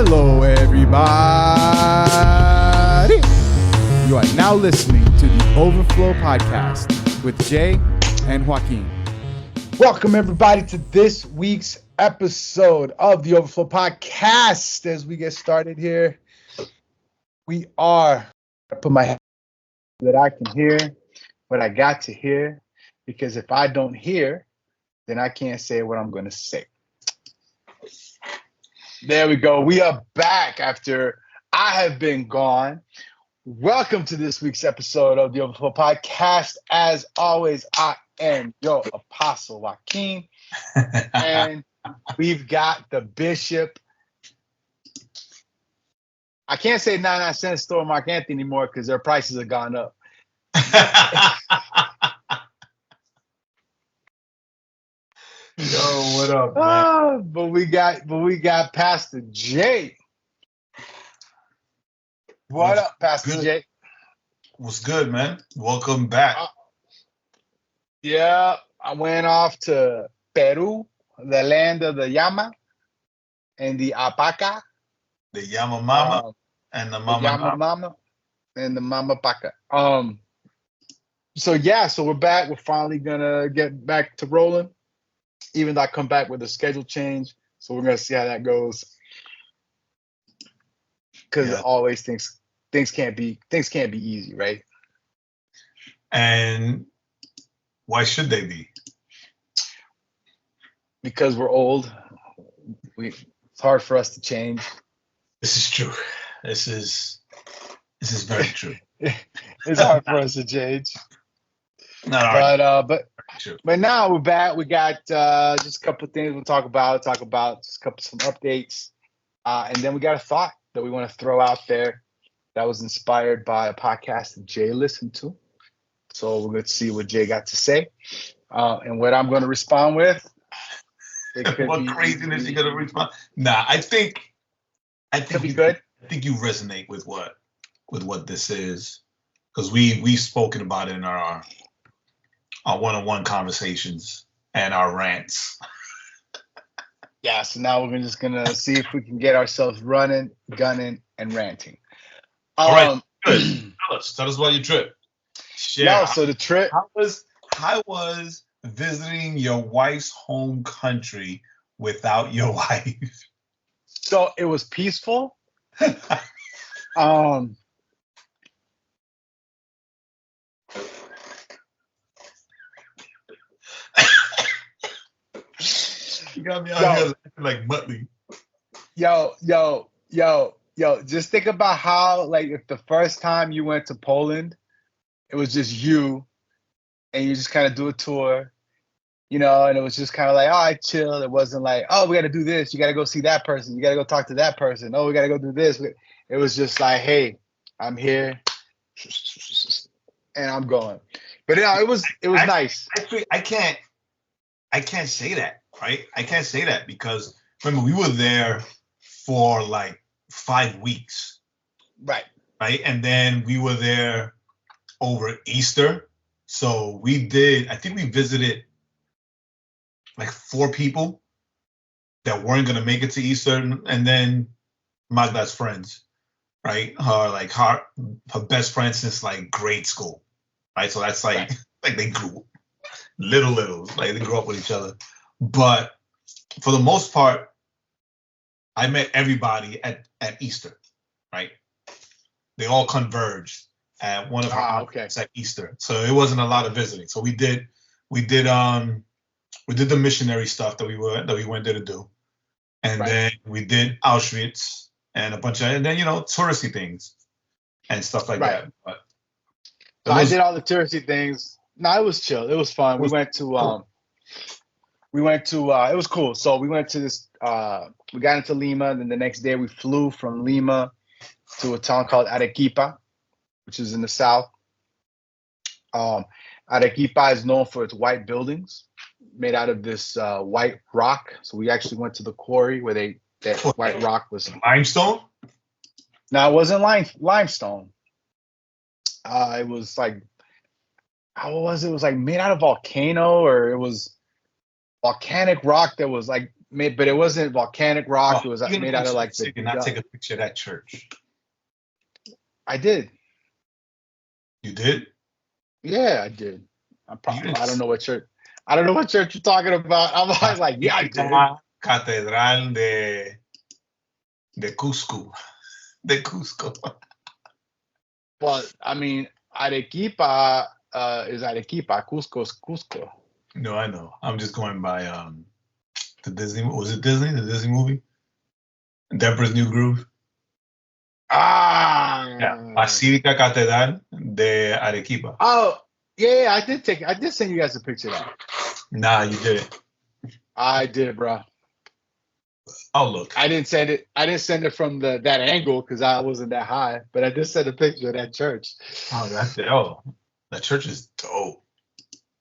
Hello, everybody. You are now listening to the Overflow Podcast with Jay and Joaquin. Welcome, everybody, to this week's episode of the Overflow Podcast. As we get started here, we are put my head that I can hear what I got to hear, because if I don't hear, then I can't say what I'm going to say. There we go. We are back after I have been gone. Welcome to this week's episode of the Overflow Podcast. As always, I am your apostle, Joaquin. And we've got the bishop. I can't say 99-cent store Mark Anthony anymore because their prices have gone up. Yo, what up, man? But we got Pastor Jay. What up, Pastor Jay? What's good, man? Welcome back. Yeah, I went off to Peru, the land of the llama and the alpaca. The Yama Mama and the Mama Yama Mama and the Mama Paca. So we're back. We're finally gonna get back to rolling. Even though I come back with a schedule change, so we're gonna see how that goes. Because always things can't be easy, right? And why should they be? Because we're old. It's hard for us to change. This is true. This is very true. It's hard for us to change. But now we're back. We got just a couple of things we'll talk about some updates. And then we got a thought that we want to throw out there that was inspired by a podcast that Jay listened to. So we're going to see what Jay got to say and what I'm going to respond with. What craziness you going to respond? Nah, I think be good. I think you resonate with what this is, because we've spoken about it in our one-on-one conversations and our rants. Yeah, so now we're just gonna see if we can get ourselves running, gunning, and ranting. All right, good. Tell us about your trip. So the trip. How was visiting your wife's home country without your wife? So it was peaceful. You got me out here like Muttley. Yo. Just think about how, like, if the first time you went to Poland, it was just you, and you just kind of do a tour, and it was just kind of like, oh, I chilled. It wasn't like, oh, we got to do this. You got to go see that person. You got to go talk to that person. Oh, we got to go do this. It was just like, hey, I'm here, and I'm going. But it was nice. Actually, I can't say that. Right? I can't say that because remember we were there for like 5 weeks. Right. And then we were there over Easter. So I think we visited like 4 people that weren't going to make it to Easter. And then Magda's friends, right? Her best friend since like grade school. Right. So that's like, like they grew little, like they grew up with each other. But for the most part, I met everybody at Easter, right? They all converged at one of our houses at Easter. So it wasn't a lot of visiting. So we did the missionary stuff that we went there to do. And then we did Auschwitz and a bunch of, and then, touristy things and stuff like that. But I did all the touristy things. No, it was chill. It was fun. We went to it was cool. So we went to this, we got into Lima, and then the next day we flew from Lima to a town called Arequipa, which is in the south. Arequipa is known for its white buildings made out of this white rock. So we actually went to the quarry where that white rock was. Limestone? No, it wasn't limestone. It was like, how was it? It was like made out of volcano, or it was volcanic rock that was like but it wasn't volcanic rock. It was you're made gonna out of go like to the the. city and not take a picture of that church. I did. You did? Yeah, I did. You didn't. I don't know what church. I don't know what church you're talking about. I'm always like, yeah, I did. Catedral de Cusco. De Cusco. Well, I mean, Arequipa is Arequipa. Cusco is Cusco. No, I know. I'm just going by the Disney. Was it Disney? The Disney movie? The Emperor's New Groove. Ah. Yeah. Basílica Catedral de Arequipa. Oh, yeah. I did send you guys a picture of that. Nah, you didn't. I did, bro. Oh, look. I didn't send it. I didn't send it from that angle because I wasn't that high. But I did send a picture of that church. Oh, that's it. Oh, that church is dope.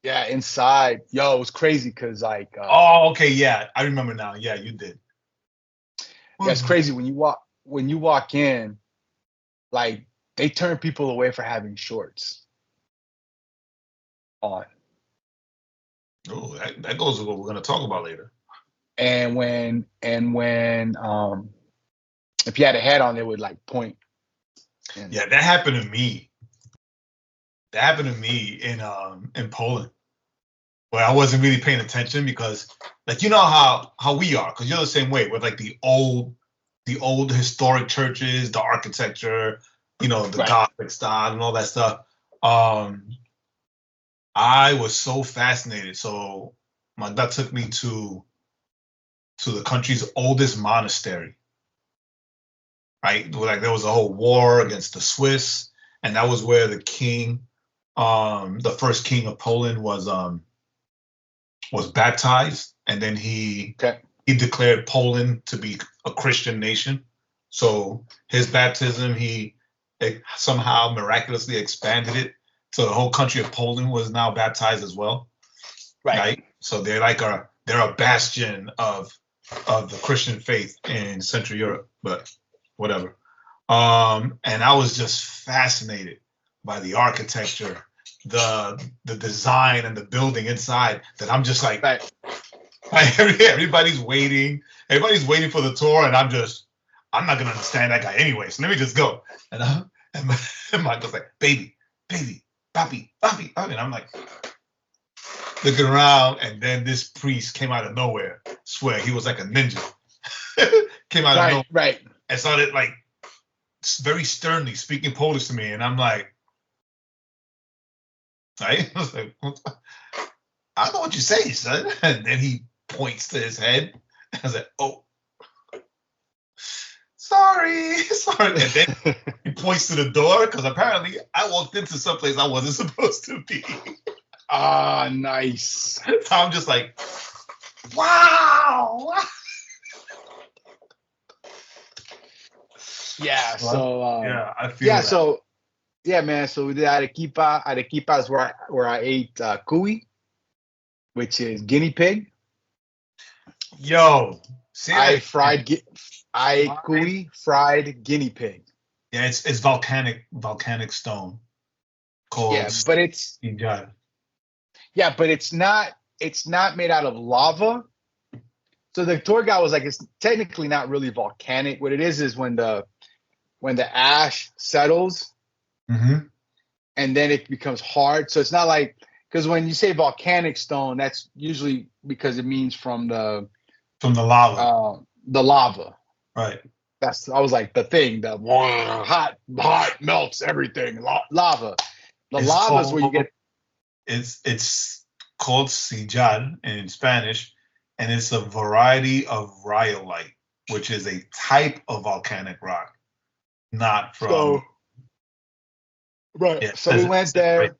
Yeah, inside, yo, it was crazy because like. Oh, okay, yeah, I remember now. Yeah, you did. Yeah, it's crazy when you walk in, like they turn people away for having shorts on. Oh, that goes with what we're gonna talk about later. And when if you had a hat on, they would like point. Yeah, that happened to me. That happened to me in Poland, where I wasn't really paying attention because, like, you know how we are, because you're the same way with like the old historic churches, the architecture, the Right. Gothic style and all that stuff. I was so fascinated. So my dad took me to the country's oldest monastery. Right, like there was a whole war against the Swiss, and that was where the king, the first king of Poland, was baptized, and then he declared Poland to be a Christian nation. So his baptism, it somehow miraculously expanded it, so the whole country of Poland was now baptized as well. Right. So they're like they're a bastion of the Christian faith in Central Europe, but whatever. And I was just fascinated by the architecture, the design, and the building inside. That I'm just like, everybody's waiting for the tour, and I'm not gonna understand that guy anyway. So let me just go. And Michael's like, baby, papi, and I'm like looking around, and then this priest came out of nowhere. Swear, he was like a ninja. Came out of nowhere, right, and started like very sternly speaking Polish to me, and I'm like, right? I was like, I don't know what you say, son. And then he points to his head. I was like, oh, sorry. And then he points to the door because apparently I walked into someplace I wasn't supposed to be. Ah, nice. So I'm just like, wow. Yeah. So yeah, I feel. Yeah. That. So yeah, man. So we did Arequipa. Arequipa is where I ate cuy, which is guinea pig. Yo, I ate cuy, fried guinea pig. Yeah, it's volcanic stone called. Yeah, but it's not made out of lava. So the tour guide was like, it's technically not really volcanic. What it is when the ash settles, mm-hmm. and then it becomes hard. So it's not like, because when you say volcanic stone, that's usually because it means from the lava. The lava. Right. I was like, the thing, the hot melts everything. Lava. Lava is where you get. It's called sijal in Spanish, and it's a variety of rhyolite, which is a type of volcanic rock, not from. So, right. Yeah, so we went there, right.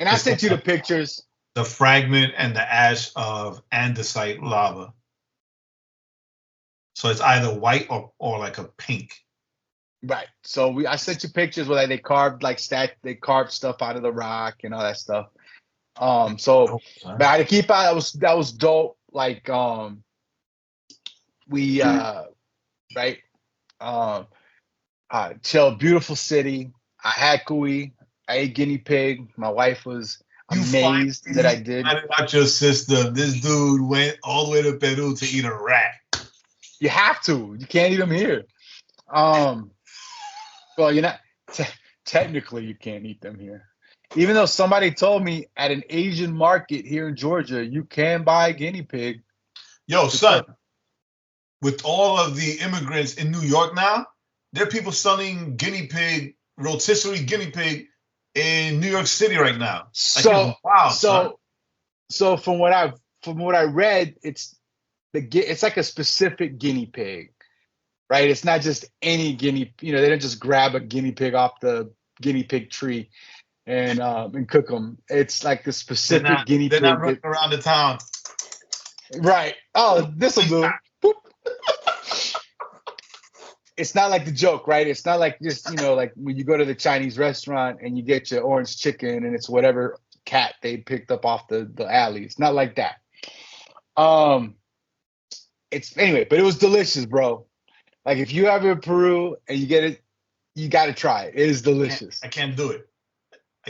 And I sent you the pictures. The fragment and the ash of andesite lava. So it's either white or like a pink. Right. So I sent you pictures where they carved they carved stuff out of the rock and all that stuff. So but Arequipa, that was dope. Like we right. Chill, beautiful city. I had cuy. I ate guinea pig. My wife was amazed that I did. Not your system. This dude went all the way to Peru to eat a rat. You have to. You can't eat them here. Well, you're not. Technically, you can't eat them here. Even though somebody told me at an Asian market here in Georgia, you can buy a guinea pig. Yo, son, with all of the immigrants in New York now, there are people selling guinea pig, rotisserie guinea pig in New York City right now. So wow. So from what I read, it's like a specific guinea pig, right? It's not just any guinea. They don't just grab a guinea pig off the guinea pig tree and cook them. It's like a specific guinea pig. They're not running around the town. Right. Oh, this will do. Boop. It's not like the joke, right? It's not like just, like when you go to the Chinese restaurant and you get your orange chicken and it's whatever cat they picked up off the alley. It's not like that. Anyway, but it was delicious, bro. Like if you ever in Peru and you get it, you got to try it. It is delicious. I can't do it.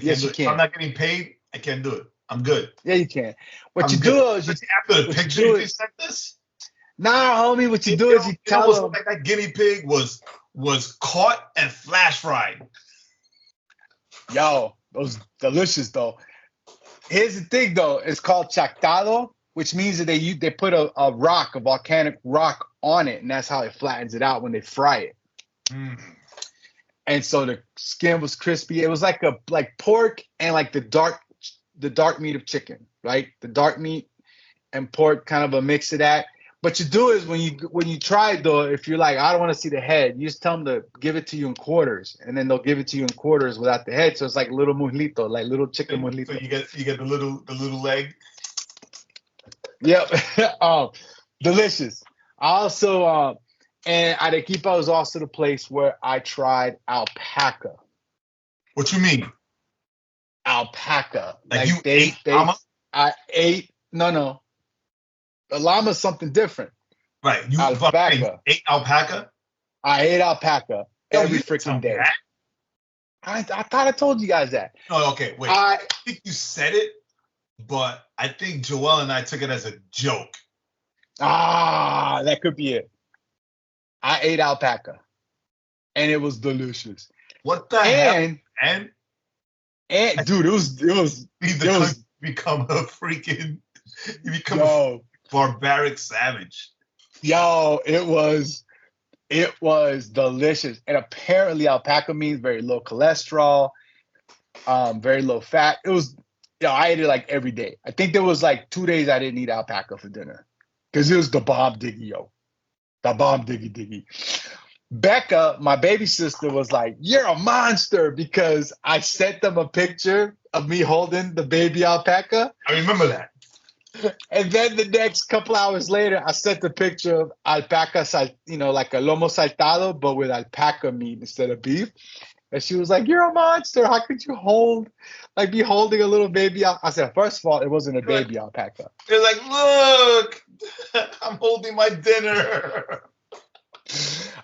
Yes, you can. If I'm not getting paid, I can't do it. I'm good. Yeah, you can. What you do is after the picture you sent this. Nah, homie. What you do is you tell them like that guinea pig was caught and flash fried. Yo, those delicious though. Here's the thing though. It's called chactado, which means that they put a volcanic rock on it, and that's how it flattens it out when they fry it. Mm. And so the skin was crispy. It was like pork and like the dark meat of chicken, right? The dark meat and pork, kind of a mix of that. But you do is when you try it though, if you're like, I don't want to see the head, you just tell them to give it to you in quarters, and then they'll give it to you in quarters without the head. So it's like little muslito, like little chicken muslito. So you get the little leg. Yep. Delicious. Also, and Arequipa was also the place where I tried alpaca. What you mean? Alpaca. Like you ate llama? I ate no. A llama is something different. Right. You ate alpaca? I ate alpaca every freaking day. That? I thought I told you guys that. No, okay, wait. I think you said it, but I think Joel and I took it as a joke. That could be it. I ate alpaca, and it was delicious. What the hell? And dude, it was become a freaking a barbaric savage. Yo, it was delicious. And apparently alpaca means very low cholesterol, very low fat. It was, I ate it like every day. I think there was like 2 days I didn't eat alpaca for dinner because it was the bomb diggy, yo. The bomb diggy. Becca, my baby sister, was like, "You're a monster," because I sent them a picture of me holding the baby alpaca. I remember that. And then the next couple hours later, I sent a picture of alpaca, like a lomo saltado, but with alpaca meat instead of beef. And she was like, "You're a monster. How could you be holding a little baby?" I said, first of all, it wasn't a baby alpaca. They're like, "Look, I'm holding my dinner."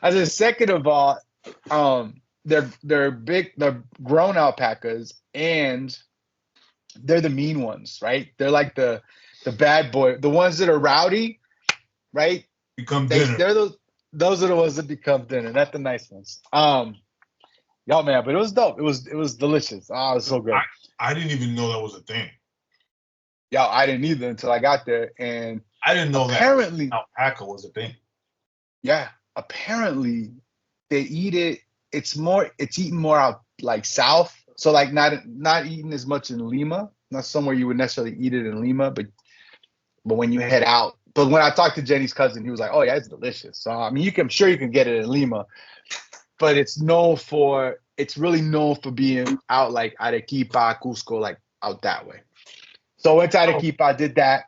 I said, second of all, they're big, they're grown alpacas, and they're the mean ones, right? They're like the bad boy, the ones that are rowdy, right? Become dinner. Those are the ones that become dinner, not the nice ones. Yo, man, but it was dope. It was delicious. Oh, it was so good. I didn't even know that was a thing. Yo, I didn't either until I got there, and I didn't know apparently that alpaca was a thing. Yeah, apparently they eat it. It's eaten more out like south, so like not eaten as much in Lima. Not somewhere you would necessarily eat it in Lima, but when you head out. But when I talked to Jenny's cousin, he was like, "Oh yeah, it's delicious." So I mean, I'm sure you can get it in Lima, but it's really known for being out like Arequipa, Cusco, like out that way. So I went to Arequipa, I did that.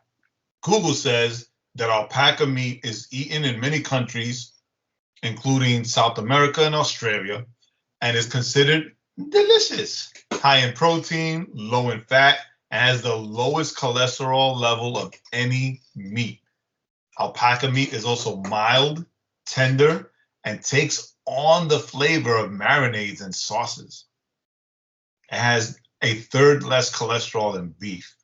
Google says that alpaca meat is eaten in many countries, including South America and Australia, and is considered delicious. High in protein, low in fat, and has the lowest cholesterol level of any meat. Alpaca meat is also mild, tender, and takes on the flavor of marinades and sauces. It has a third less cholesterol than beef.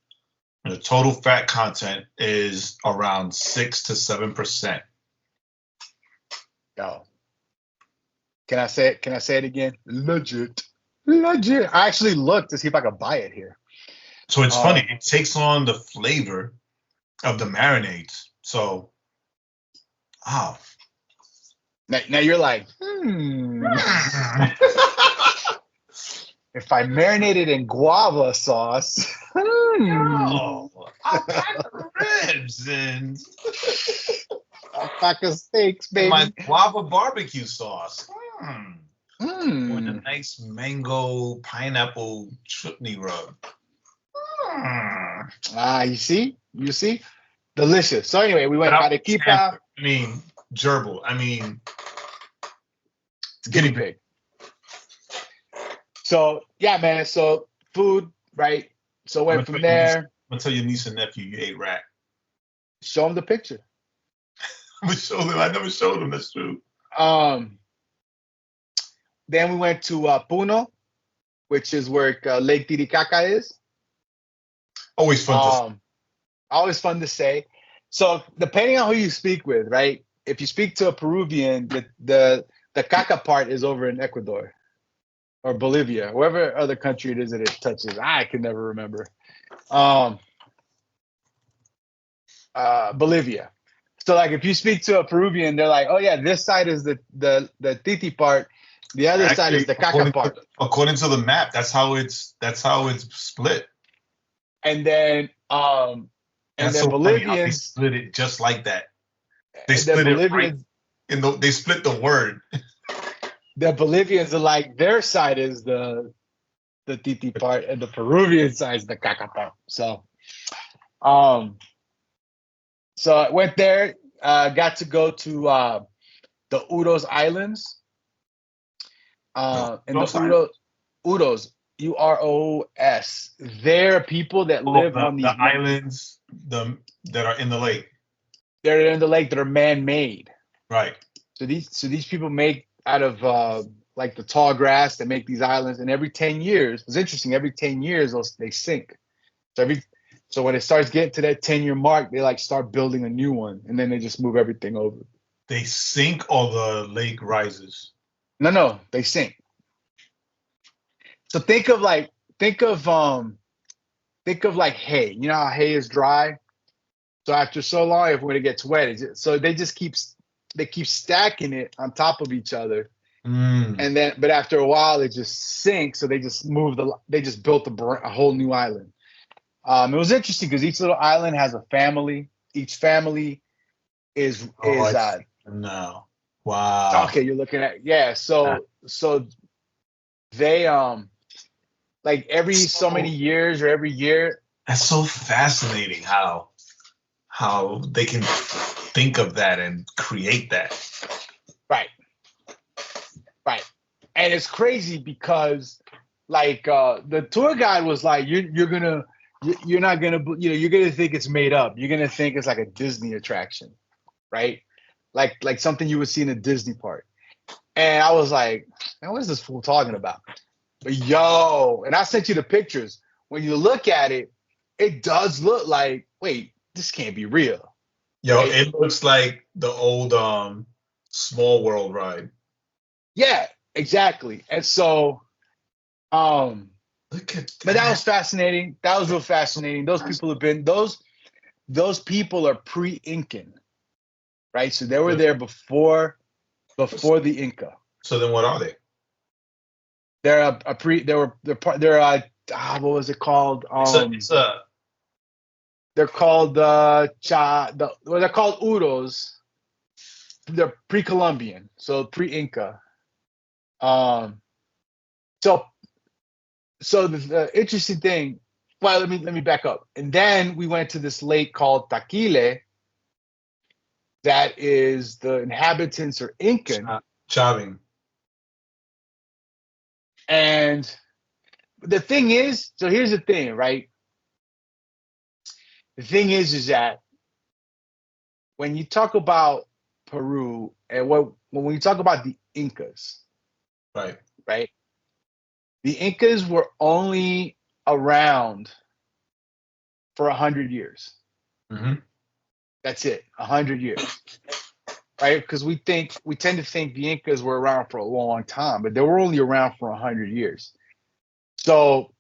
And the total fat content is around 6 to 7%. Yo, can I say it? Can I say it again? Legit. I actually looked to see if I could buy it here. So it's funny. It takes on the flavor of the marinades. So, wow. Now you're like, if I marinated in guava sauce, Oh, alpaca ribs and alpaca steaks, baby. my guava barbecue sauce. With a nice mango pineapple chutney rub. You see? Delicious. So anyway, we went arequipa. I mean, gerbil. I mean, guinea pig. So yeah, man. So food, right? So went from there. I'm gonna tell your niece and nephew you ate rat. Show them the picture. I'm gonna show them. I never showed them. That's true. Then we went to Puno, which is where Lake Titicaca is. Always fun. Always fun to say. So depending on who you speak with, right? If you speak to a Peruvian, the caca part is over in Ecuador or Bolivia, wherever other country it is that it touches. I can never remember. Bolivia. So like if you speak to a Peruvian, they're like, oh yeah, this side is the Titi part. The other side is the caca part. According to the map, that's how it's split. And then Bolivians they split it just like that. They split it right. They split the word. The Bolivians are like their side is the Titi part, and the Peruvian side is the caca part. So, so I went there. Got to go to the Uros Islands. And the Uros, Uros. They're people that live on the islands that are in the lake. They're in the lake that are man-made. Right. So these people make out of like the tall grass. They make these islands, and every 10 years, it's interesting. Every 10 years, they sink. So when it starts getting to that 10-year mark, they like start building a new one, and then they just move everything over. They sink or the lake rises? No, they sink. So think of like hay. You know how hay is dry? So after so long, when it gets wet, so they keep stacking it on top of each other. And then, but after a while, it just sinks. So they just built a whole new island. It was interesting because each little island has a family. Each family is no. Wow. Okay, you're looking at So they like every so many years or every year. That's so fascinating how they can think of that and create that. Right. And it's crazy because like the tour guide was like, you're gonna think it's made up. You're gonna think it's like a Disney attraction, right? Like something you would see in a Disney park. And I was like, man, what is this fool talking about? But and I sent you the pictures. When you look at it, it does look like, wait, this can't be real. Right? It looks like the old Small World ride. Yeah, exactly. And so look at that. But that was fascinating. That was real fascinating. Those people have been those people are pre-Incan, right? So they were there before the Inca. So then what are they? They're what was it called? They're called they're called Uros. They're pre-Columbian, so pre-Inca. So the interesting thing. Well, let me back up. And then we went to this lake called Taquile. That is the inhabitants are Incan. Chaving. And the thing is, so here's the thing, right? The thing is that when you talk about Peru and when we talk about the Incas, right? The Incas were only around for 100 years. Mm-hmm. That's it, 100 years, right? Because we tend to think the Incas were around for a long time, but they were only around for 100 years. So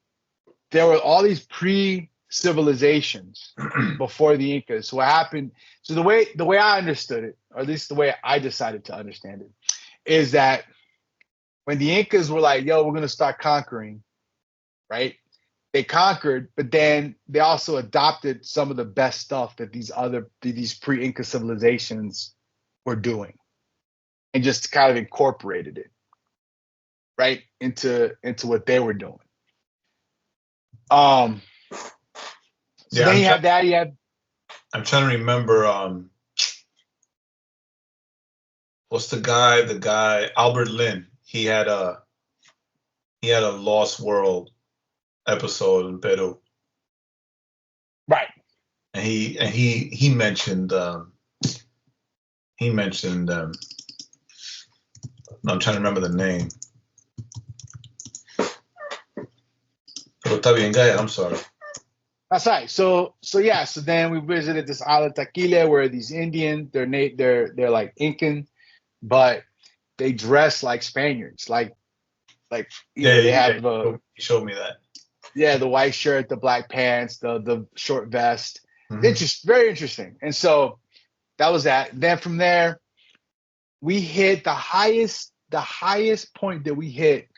there were all these pre-civilizations before the Incas. So what happened? So the way I understood it, or at least the way I decided to understand it, is that when the Incas were like, "Yo, we're gonna start conquering," right? They conquered, but then they also adopted some of the best stuff that these pre-Inca civilizations were doing, and just kind of incorporated it, right, into what they were doing. So Yeah, then you have that. You have I'm trying to remember. What's the guy? The guy Albert Lin. He had a Lost World episode in Peru, right. and he mentioned no, I'm trying to remember the name. Pero está bien, go ahead, I'm sorry. That's right. So yeah. So then we visited this island Taquile, where these Indian, they're like Incan, but they dress like Spaniards, like they have He showed me that. Yeah, the white shirt, the black pants, the short vest. Mm-hmm. Very interesting. And so that was that. Then from there, we hit the highest point that we hit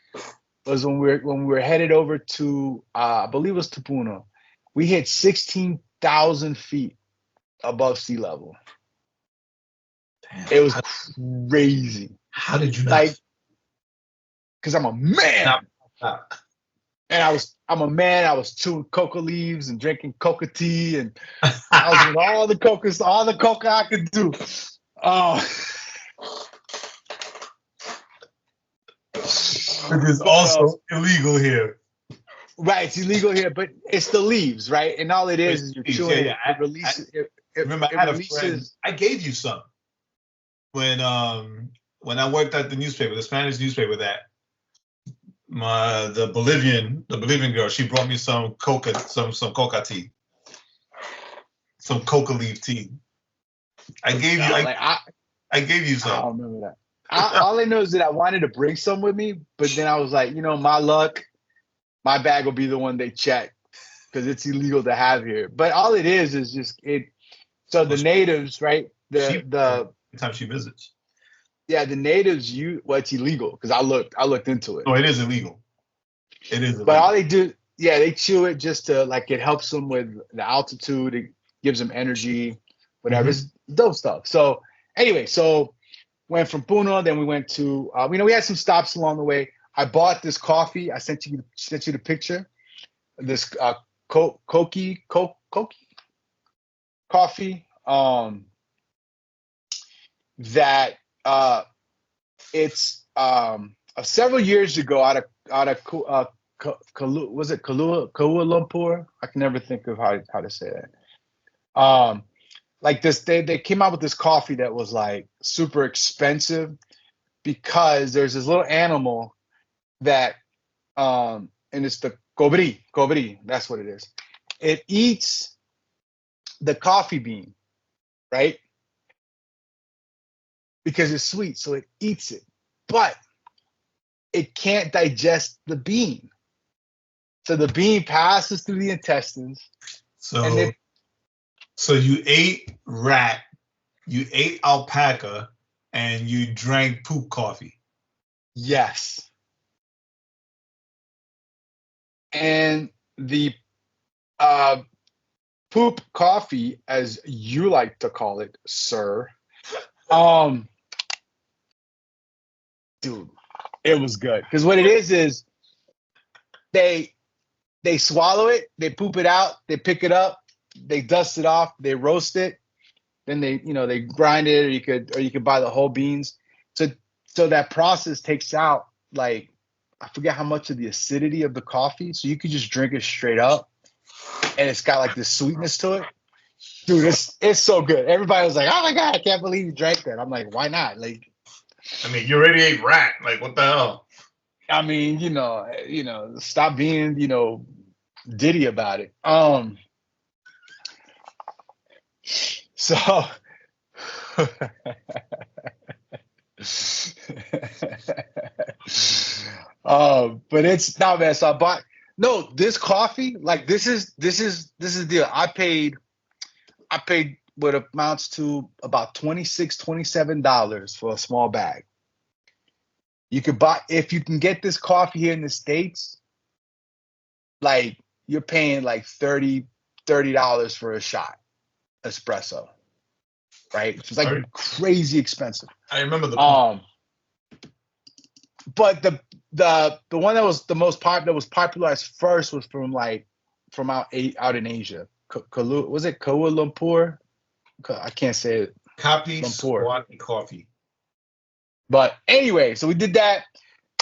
was when we were headed over to I believe it was Tupuno. We hit 16,000 feet above sea level. Damn, it was crazy. How did you like? Because I'm a man. And I'm a man. I was chewing coca leaves and drinking coca tea, and I was doing all the coca I could do. It is also illegal here. Right, it's illegal here, but it's the leaves, right? And all it is you're chewing. Yeah. It releases. Remember, I had a friend. I gave you some when I worked at the newspaper, the Spanish newspaper. That the Bolivian girl, she brought me some coca tea, some coca leaf tea. I gave you I gave you some. I don't remember that. All I know is that I wanted to bring some with me, but then I was like, my luck, my bag will be the one they check because it's illegal to have here. But all it is just it. So the natives, right? The time she visits. Yeah, the natives. It's illegal because I looked into it. No, it is illegal. It is illegal. But all they do, they chew it just to it helps them with the altitude. It gives them energy, whatever. Mm-hmm. It's dope stuff. So anyway, went from Puno, then we went to we had some stops along the way. I bought this coffee. I sent you the picture. This Koki coffee. That it's several years ago out of was it Kuala Lumpur? I can never think of how to say that. They came out with this coffee that was like super expensive because there's this little animal that and it's the cobri, that's what it is. It eats the coffee bean, right? Because it's sweet, so it eats it, but it can't digest the bean. So the bean passes through the intestines. So you ate rat, you ate alpaca, and you drank poop coffee. Yes. And the poop coffee, as you like to call it, sir, dude, it was good. Because what it is they swallow it, they poop it out, they pick it up, they dust it off, they roast it, then they grind it, or you could buy the whole beans. So that process takes out I forget how much of the acidity of the coffee, so you could just drink it straight up, and it's got this sweetness to it. Dude, it's so good. Everybody was like, "Oh my god, I can't believe you drank that." I'm like, "Why not?" You already ate rat. What the hell? Stop being, ditty about it. So but it's not, man. So I bought no this coffee. Like this is the deal. I paid what amounts to about $26, $27 for a small bag. You could buy if you can get this coffee here in the States, like you're paying like $30 for a shot espresso, right? Which is like crazy expensive. I remember the But the one that was the most popular, that was popularized first, was from out in Asia. Was it Kuala Lumpur? I can't say it. Kopi Lumpur. Squatty coffee. But anyway, so we did that.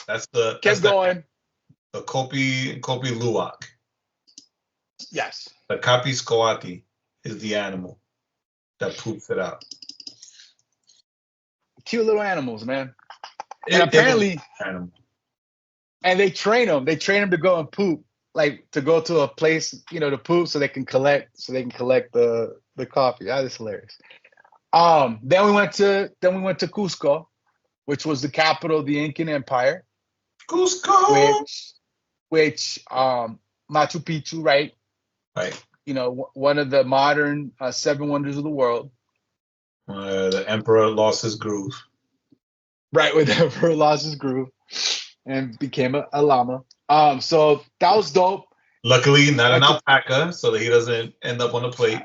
That's Kept going. The Kopi Luwak. Yes. The Kopi Squatty is the animal that poops it out. Cute little animals, man. And apparently, and they train them. They train them to go and poop, like to go to a place, to poop, so they can collect the coffee. That is hilarious. Then we went to Cusco, which was the capital of the Incan Empire. Cusco, which Machu Picchu, right? Right. One of the modern 7 wonders of the world. The emperor lost his groove. Right, where the emperor lost his groove and became a llama. So that was dope. Luckily, not an alpaca, so that he doesn't end up on a plate.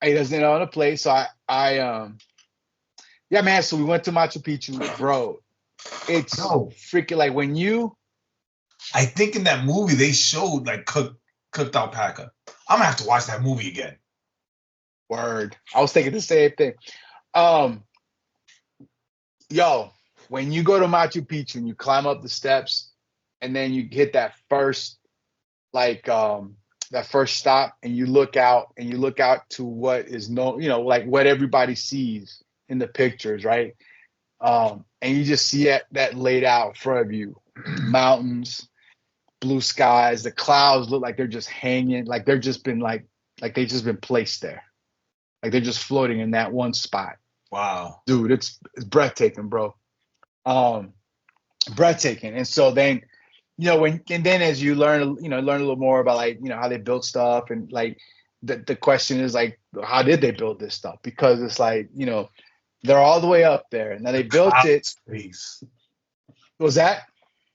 He doesn't end up on a plate. So yeah, man. So we went to Machu Picchu, bro. It's freaking like when you. I think in that movie they showed like cooked alpaca. I'm gonna have to watch that movie again. Word. I was thinking the same thing. Yo, when you go to Machu Picchu and you climb up the steps, and then you hit that first stop, and you look out to what is known, like what everybody sees in the pictures, right? And you just see that laid out in front of you. Mountains, blue skies, the clouds look like they're just hanging, like they've just been placed there. Like they're just floating in that one spot. Wow. Dude, it's breathtaking, bro. Breathtaking. And so then, as you learn a little more about how they built stuff, and like the question is like, how did they build this stuff? Because it's like, they're all the way up there. Now they built it. Cities. What was that?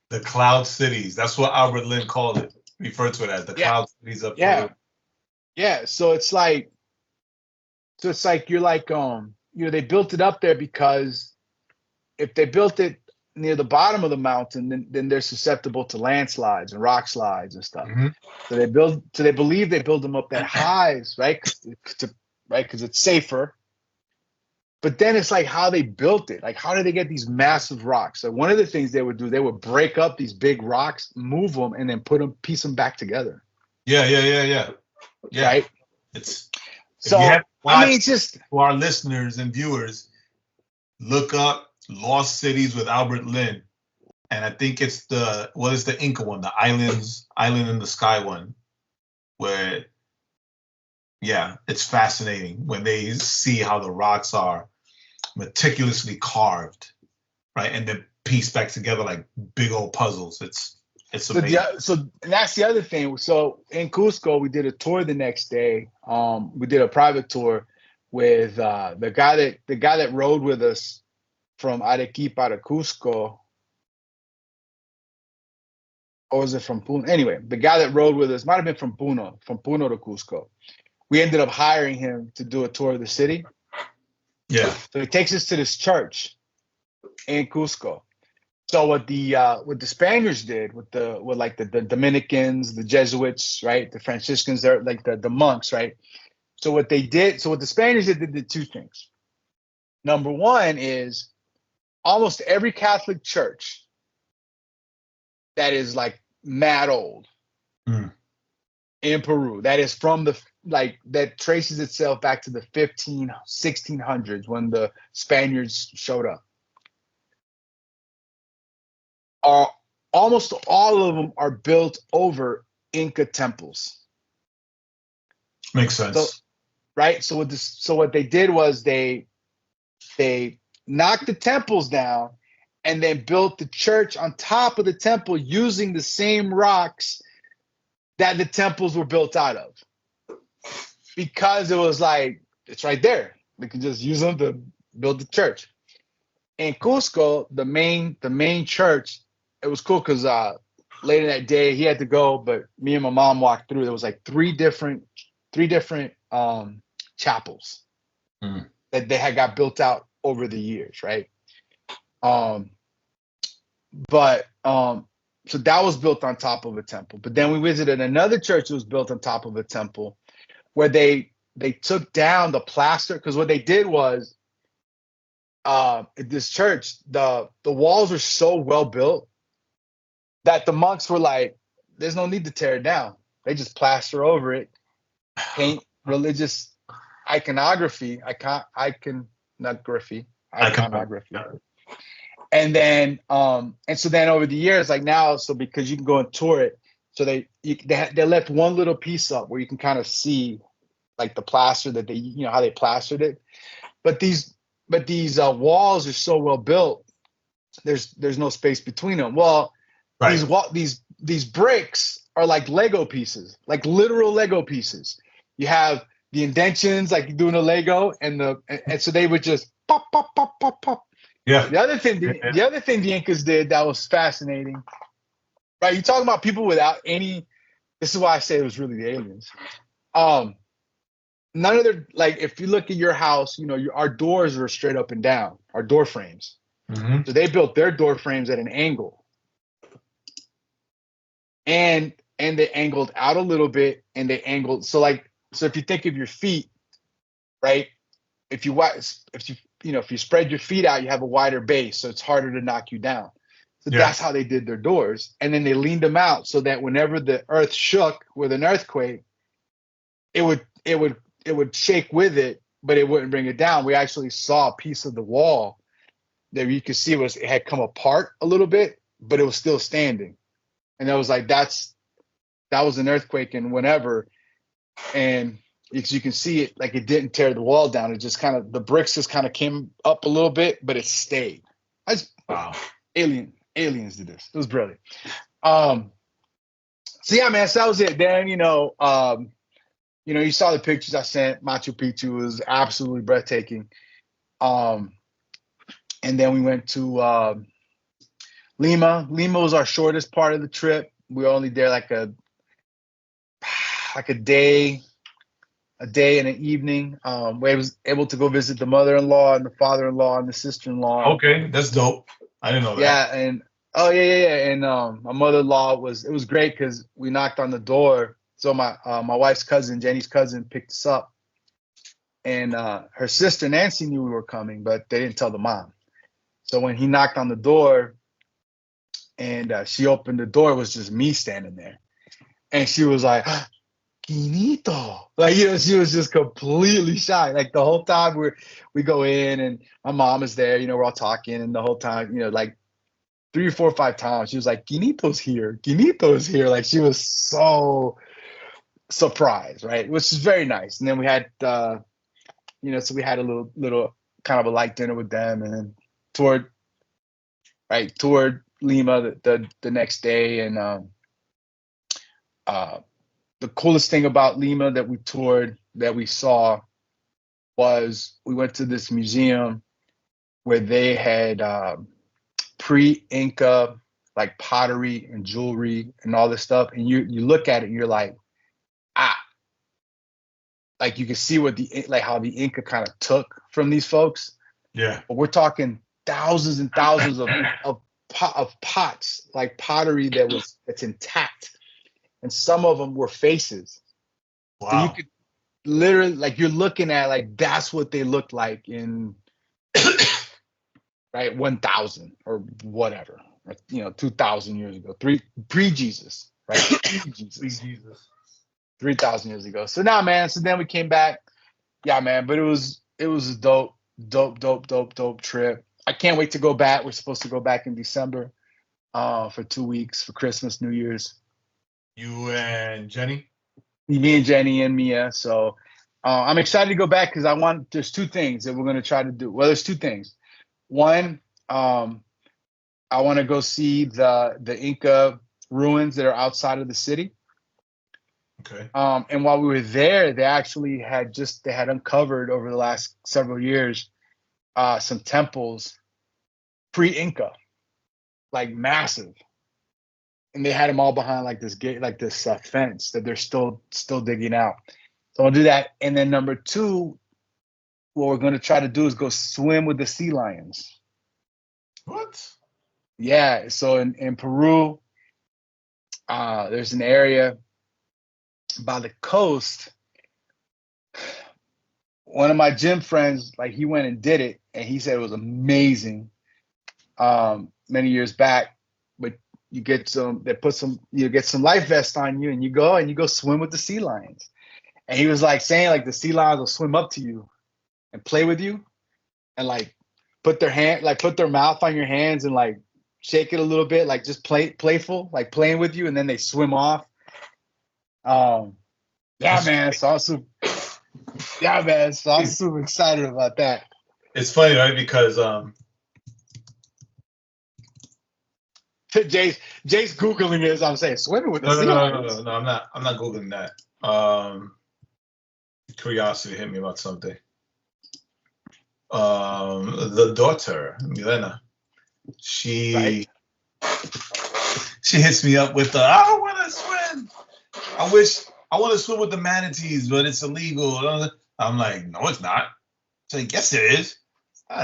The cloud cities. That's what Albert Lin called it. Referred to it as the cloud cities up there. Yeah. So it's like you're like, they built it up there because if they built it near the bottom of the mountain, then they're susceptible to landslides and rock slides and stuff. Mm-hmm. So they believe they build them up that high, right? Because it's safer. But then it's like how they built it. Like, how did they get these massive rocks? So one of the things they would do, they would break up these big rocks, move them, and then piece them back together. Yeah. Right? It's so. It's just for our listeners and viewers, look up Lost Cities with Albert Lin, and I think it's the Inca one, the Island in the Sky one, where it's fascinating when they see how the rocks are meticulously carved, right, and then pieced back together like big old puzzles. It's amazing. So that's the other thing. So in Cusco, we did a tour the next day. We did a private tour with the guy that rode with us from Arequipa to Cusco. Or was it from Puno? Anyway, the guy that rode with us might have been from Puno to Cusco. We ended up hiring him to do a tour of the city. Yeah. So he takes us to this church in Cusco. So what the Spaniards did with the Dominicans, the Jesuits, right, the Franciscans, they're like the monks, right. So what the Spaniards did two things. Number one is almost every Catholic church that is like mad old in Peru, that is from that traces itself back to the 1600s when the Spaniards showed up. Almost all of them are built over Inca temples. Makes sense. So, right. So what they did was they knocked the temples down and then built the church on top of the temple using the same rocks that the temples were built out of. Because it was like, it's right there. We can just use them to build the church. In Cusco, the main church, it was cool because later that day he had to go, but me and my mom walked through. There was like three different chapels that they had got built out over the years, right? So that was built on top of a temple. But then we visited another church that was built on top of a temple, where they took down the plaster, because what they did was this church, the walls were so well built that the monks were like, there's no need to tear it down. They just plaster over it, paint religious iconography. And then and so then over the years, like now, so because you can go and tour it, so they left one little piece up where you can kind of see like the plaster that they, how they plastered it. But these walls are so well built, there's no space between them. Well, right. These bricks are like Lego pieces, like literal Lego pieces. You have the indentions like you do in a Lego, and so they would just pop, pop, pop, pop, pop. Yeah. The other thing the Incas did that was fascinating, right? You talking about people without any. This is why I say it was really the aliens. None of their, like, if you look at your house, our doors are straight up and down, our door frames. Mm-hmm. So they built their door frames at an angle, and they angled out a little bit, and they angled. So if you think of your feet, right? If you spread your feet out, you have a wider base, so it's harder to knock you down. So that's how they did their doors. And then they leaned them out so that whenever the earth shook with an earthquake, it would shake with it, but it wouldn't bring it down. We actually saw a piece of the wall that you could see it had come apart a little bit, but it was still standing. And I was like, that was an earthquake and whenever. And you can see it, like it didn't tear the wall down. It just kind of, the bricks just kind of came up a little bit, but it stayed. Wow. Aliens did this. It was brilliant. So yeah, man, so that was it. Then, you saw the pictures I sent. Machu Picchu was absolutely breathtaking. And then we went to Lima. Lima was our shortest part of the trip. We were only there like a day and an evening. We was able to go visit the mother-in-law and the father-in-law and the sister-in-law. Okay, that's dope. I didn't know that. Yeah, and and my mother-in-law it was great because we knocked on the door. So my wife's cousin, Jenny's cousin, picked us up, and her sister Nancy knew we were coming, but they didn't tell the mom. So when he knocked on the door, and she opened the door, it was just me standing there, and she was like, Quinito. Like, she was just completely shy. Like the whole time we go in and my mom is there, we're all talking, and the whole time, like 3 or 4 or 5 times, she was like, Quinito's here. Quinito's here. Like she was so surprised, right? Which is very nice. And then we had, so we had a little kind of a light dinner with them, and then toured Lima the next day. And the coolest thing about Lima that we toured, that we saw, was we went to this museum where they had pre-Inca like pottery and jewelry and all this stuff. And you look at it and you're like, like you can see how the Inca kind of took from these folks. Yeah. But we're talking thousands and thousands of pots, like pottery that's intact. And some of them were faces. Wow. So you could literally, like, you're looking at, like, that's what they looked like in, right, 1,000 or whatever, 2,000 years ago, pre-Jesus, right? Pre-Jesus. 3,000 years ago. So now, man, so then we came back. Yeah, man, but it was a dope trip. I can't wait to go back. We're supposed to go back in December for 2 weeks for Christmas, New Year's. You and Jenny? Me and Jenny and Mia. So I'm excited to go back because there's two things that we're going to try to do. Well, there's two things. One, I want to go see the Inca ruins that are outside of the city. Okay. And while we were there, they actually they had uncovered over the last several years some temples pre-Inca, like massive, and they had them all behind like this gate, like this fence that they're still digging out. So I'll do that, and then number two, what we're going to try to do is go swim with the sea lions. What? Yeah, so in Peru, there's an area by the coast. One of my gym friends, like he went and did it, and he said it was amazing. Many years back, but you get some life vest on you, and you go swim with the sea lions. And he was like saying like the sea lions will swim up to you and play with you, and like put their mouth on your hands and like shake it a little bit, like just playful, like playing with you, and then they swim off. Yeah, man, it's awesome. Yeah, man, so I'm super excited about that. It's funny, right? Because Jay's Googling it as I'm saying, swimming with the sea lions. No, I'm not Googling that. Curiosity hit me about something. The daughter, Milena, she hits me up with I want to swim. I want to swim with the manatees, but it's illegal. I'm like, no, it's not. She's like, yes, there is.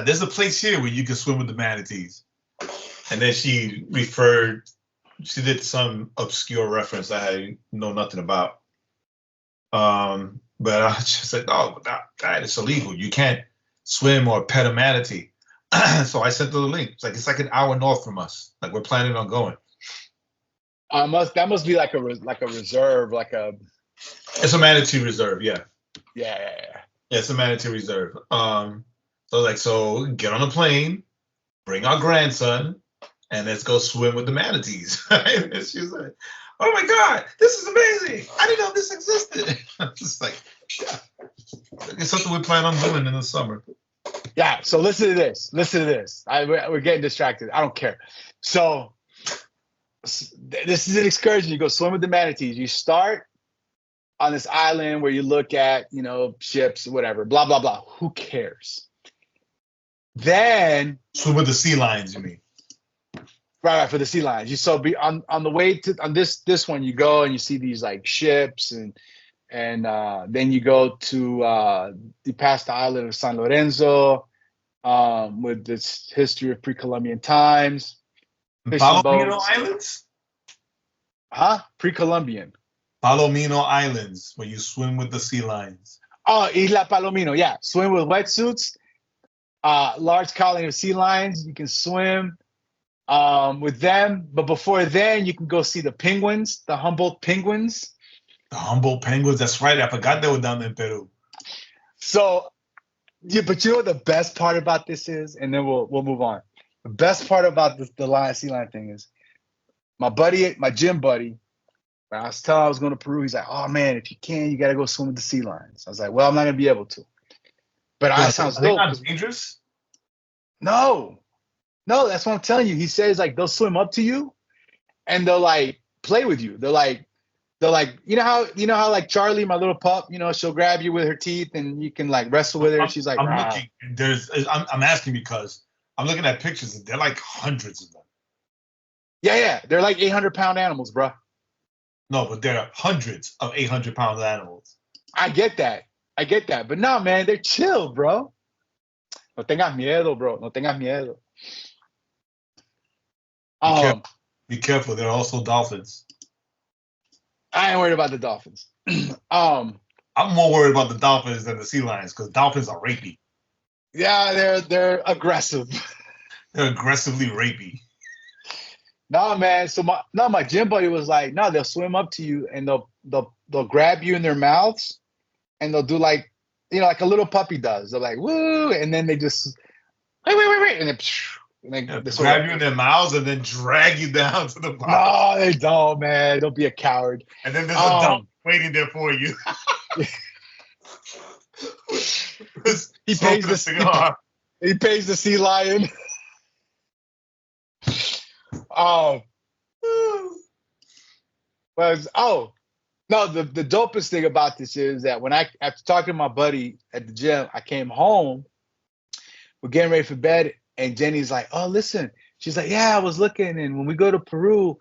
There's a place here where you can swim with the manatees. And then she did some obscure reference I know nothing about. But I just said, no, that is illegal. You can't swim or pet a manatee. So I sent her the link. It's like an hour north from us. Like we're planning on going. That must be like a reserve, like a. It's a manatee reserve, yeah. Yeah. It's a manatee reserve. So get on a plane, bring our grandson, and let's go swim with the manatees. And she's like, oh my God, this is amazing. I didn't know this existed. I'm just like, yeah. It's something we plan on doing in the summer. Yeah, so listen to this. We're getting distracted. I don't care. So this is an excursion. You go swim with the manatees. You start on this island where you look at, ships, whatever, blah, blah, blah. Who cares? Then swim with the sea lions, you mean? Right, for the sea lions. You be on the way to on this one, you go and you see these like ships and then you go to you pass the island of San Lorenzo with this history of pre-Columbian times. Palomino Islands? Huh? Pre-Columbian. Palomino Islands, where you swim with the sea lions. Oh, Isla Palomino, yeah. Swim with wetsuits. Large colony of sea lions. You can swim with them. But before then, you can go see the penguins, the Humboldt penguins. The Humboldt penguins, that's right. I forgot they were down there in Peru. So, yeah, but you know what the best part about this is? And then we'll move on. The best part about the sea lion thing is my gym buddy, when I was telling him I was going to Peru, he's like, oh man, if you can, you got to go swim with the sea lions. I was like, well, I'm not going to be able to. But that sounds dope. Are they not dangerous? No, that's what I'm telling you. He says like they'll swim up to you and they'll like play with you. They're like, you know how like Charlie, my little pup, she'll grab you with her teeth and you can like wrestle with her. She's like, I'm asking because I'm looking at pictures and they're like hundreds of them. Yeah. They're like 800-pound animals, bro. No, but there are hundreds of 800-pound animals. I get that. But no, man, they're chill, bro. No tengas miedo, bro. No tengas miedo. Be careful. There are also dolphins. I ain't worried about the dolphins. I'm more worried about the dolphins than the sea lions because dolphins are rapey. Yeah, they're aggressive. They're aggressively rapey. No, man. So my gym buddy was like, no, they'll swim up to you and they'll grab you in their mouths and they'll do like, like a little puppy does. They're like, woo, and then they just wait, and then Like, Yeah, this grab you in their mouths and then drag you down to the bottom. No, they don't, man. Don't be a coward. And then there's a dog waiting there for you. He pays the cigar. He pays the sea lion. No, the dopest thing about this is that when after talking to my buddy at the gym, I came home, we're getting ready for bed, and Jenny's like, oh, listen. She's like, yeah, I was looking, and when we go to Peru,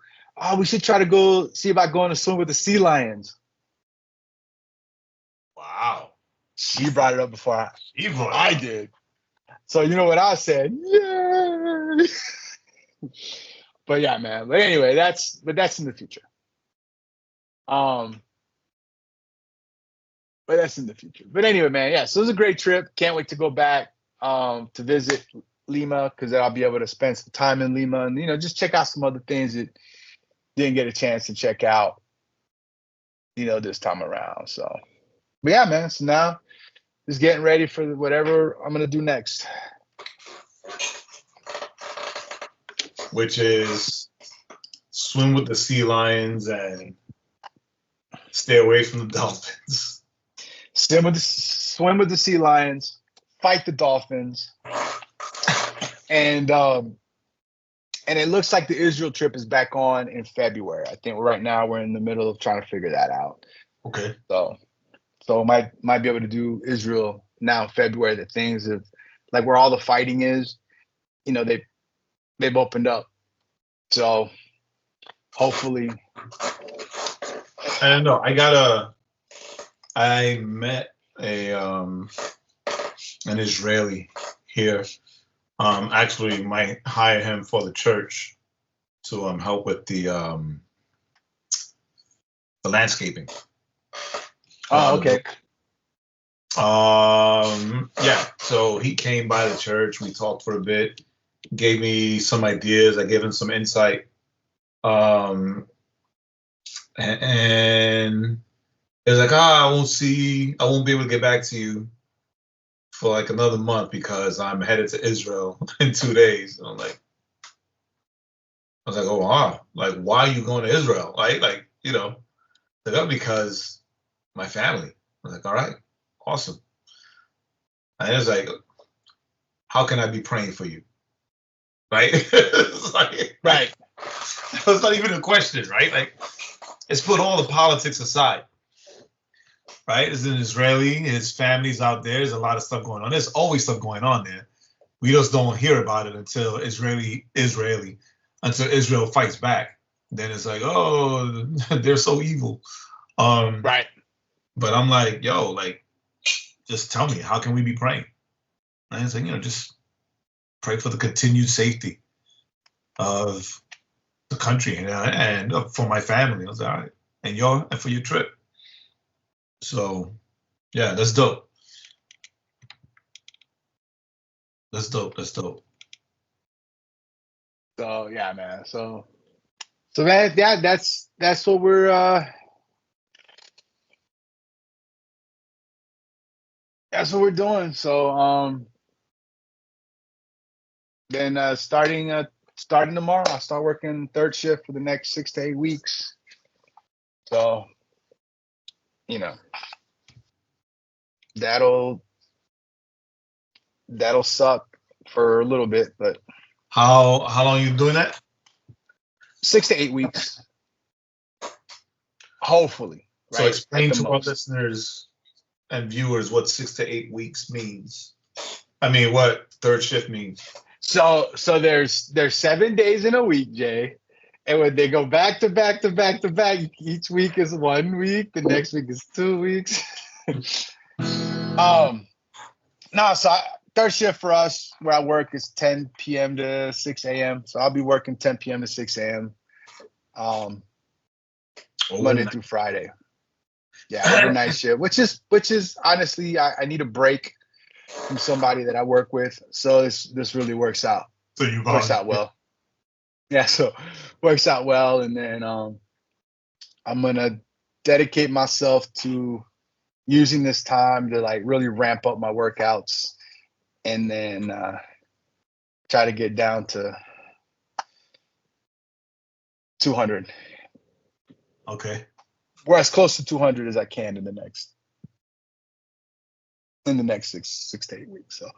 we should try to go see about going to swim with the sea lions. Wow. She brought it up before I did. So you know what I said? Yay! But yeah, man. But anyway, that's in the future. But that's in the future. But anyway, man, yeah. So it was a great trip. Can't wait to go back to visit Lima, because then I'll be able to spend some time in Lima and just check out some other things that didn't get a chance to check out, this time around. So, but yeah, man. So now just getting ready for whatever I'm gonna do next. Which is swim with the sea lions and stay away from the dolphins. Swim with the sea lions, fight the dolphins, and it looks like the Israel trip is back on in February. I think right now we're in the middle of trying to figure that out. Okay. So might be able to do Israel now in February. The things of like where all the fighting is, they've opened up. So hopefully. I don't know. I met an Israeli here. Actually might hire him for the church to help with the landscaping. Oh, okay. Yeah. So he came by the church. We talked for a bit. Gave me some ideas. I gave him some insight. And it was like, I won't be able to get back to you for like another month because I'm headed to Israel in 2 days. And I was like, oh, wow. Like, why are you going to Israel? Like, because my family. I was like, all right, awesome. And it was like, how can I be praying for you? Right? Right. It's not even a question, right? Like, let's put all the politics aside. Right? As an Israeli, his family's out there. There's a lot of stuff going on. There's always stuff going on there. We just don't hear about it until until Israel fights back. Then it's like, oh, they're so evil. Right. But I'm like, yo, like, just tell me, how can we be praying? And it's like, just pray for the continued safety of the country and for my family. I was like, all right. And for your trip. So, yeah, that's dope. That's dope. So yeah, man. So man, yeah, that's what we're that's what we're doing. So then starting tomorrow, I'll start working third shift for the next 6 to 8 weeks. So that'll suck for a little bit, but how long are you doing that? 6 to 8 weeks, hopefully. So right? explain to our listeners and viewers what 6 to 8 weeks means. I mean, what third shift means. So there's 7 days in a week, Jay. And when they go back to back to back to back, each week is 1 week, the next week is 2 weeks. Third shift for us where I work is 10 p.m. to 6 a.m. So I'll be working 10 p.m. to 6 a.m. Monday through Friday. Yeah, overnight shift, which is honestly, I need a break from somebody that I work with. So this really works out. So works out well. Yeah, so works out well. And then I'm gonna dedicate myself to using this time to like really ramp up my workouts and then try to get down to 200. Okay. We're as close to 200 as I can in the next six to 8 weeks. So,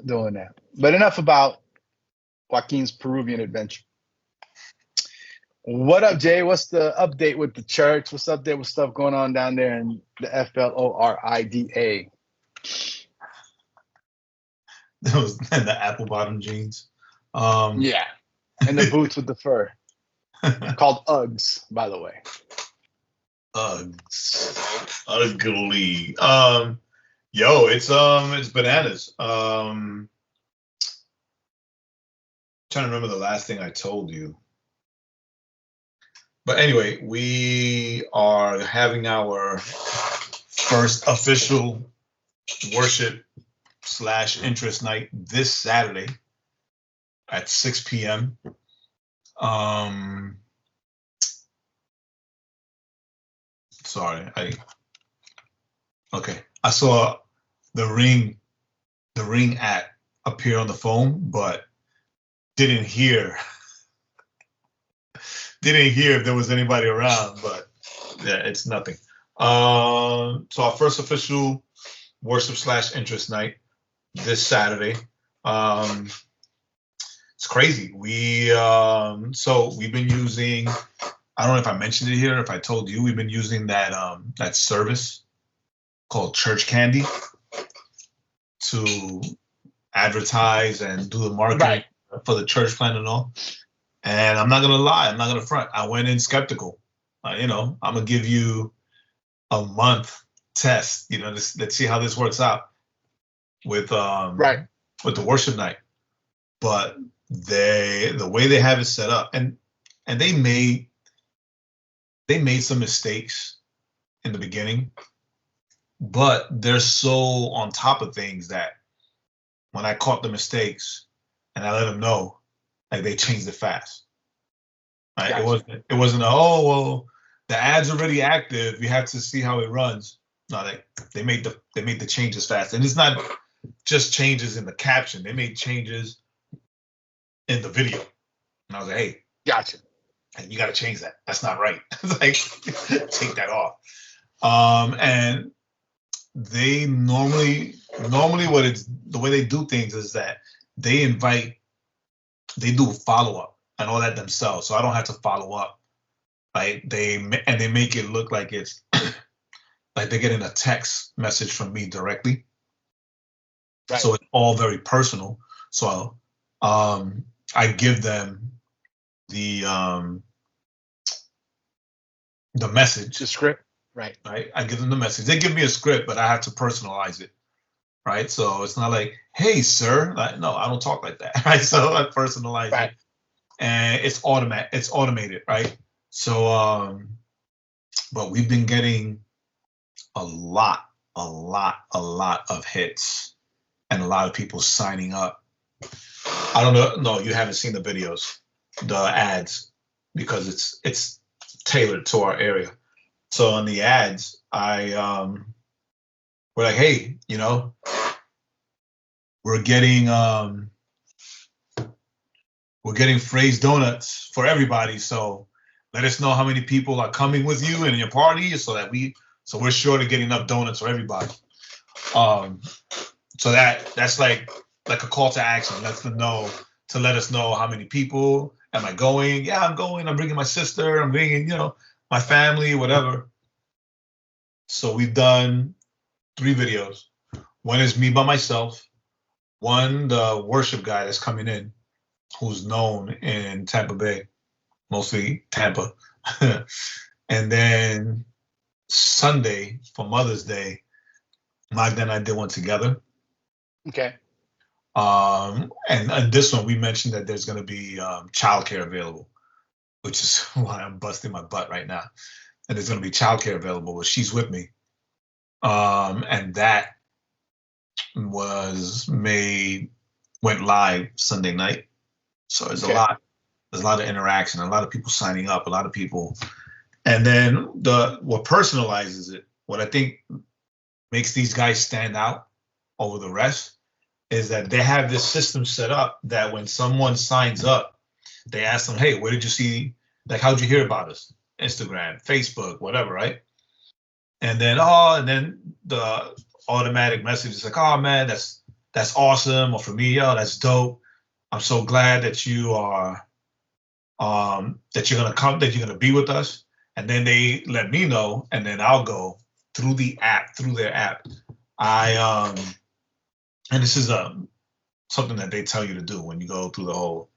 doing that. But enough about Joaquin's Peruvian adventure. What up, Jay? What's the update with the church? What's the update with stuff going on down there in the Florida? Those and the apple bottom jeans. Yeah, and the boots with the fur, called Uggs, by the way. Uggs. Ugly. It's bananas. Trying to remember the last thing I told you. But anyway, we are having our first official worship/interest night this Saturday at 6 p.m. I saw the ring app appear on the phone, but didn't hear if there was anybody around, but yeah, it's nothing. So our first official worship/interest night this Saturday. It's crazy. We've been using, I don't know if I mentioned it here, if I told you, we've been using that service called Church Candy to advertise and do the marketing for the church plan and all. And I'm not gonna lie, I'm not gonna front. I went in skeptical. I'm gonna give you a month test. Let's see how this works out with the worship night. But the way they have it set up, and they made some mistakes in the beginning, but they're so on top of things that when I caught the mistakes and I let them know, like, they changed it fast. Right? Gotcha. It wasn't the ad's already active, we have to see how it runs. No, they made the changes fast. And it's not just changes in the caption, they made changes in the video. And I was like, hey, gotcha. And you got to change that. That's not right. Like, take that off. And they normally the way they do things is that they do follow up and all that themselves. So I don't have to follow up. Like, they make it look like it's like they're getting a text message from me directly. Right. So it's all very personal. So I give them the message, the script, right? I give them the message. They give me a script, but I have to personalize it, right? So it's not like, "Hey, sir," no, I don't talk like that, right? So I personalize it, and it's automated, right? So, but we've been getting a lot of hits, and a lot of people signing up. I don't know. No, you haven't seen the videos, the ads, because it's tailored to our area. So on the ads, we're like, hey, we're getting phrase donuts for everybody. So let us know how many people are coming with you in your party, so we're sure to get enough donuts for everybody. So that's like a call to action. Let us know how many people. Am I going? Yeah, I'm going. I'm bringing my sister. I'm bringing, my family, whatever. So we've done 3 videos. One is me by myself. One, the worship guy that's coming in, who's known in Tampa Bay, mostly Tampa. And then Sunday, for Mother's Day, Magda and I did one together. Okay. And this one, we mentioned that there's going to be childcare available, which is why I'm busting my butt right now. And there's going to be childcare available, but she's with me. And that went live Sunday night. So there's a lot of interaction, a lot of people signing up, a lot of people. And then what personalizes it, what I think makes these guys stand out over the rest, is that they have this system set up that when someone signs up, they ask them, hey, where did you see, like, how'd you hear about us? Instagram, Facebook, whatever, right? And then the automatic message is like, oh man, that's awesome. Or for me, oh, that's dope. I'm so glad that you are that you're gonna come, that you're gonna be with us. And then they let me know, and then I'll go through their app. And this is something that they tell you to do when you go through the whole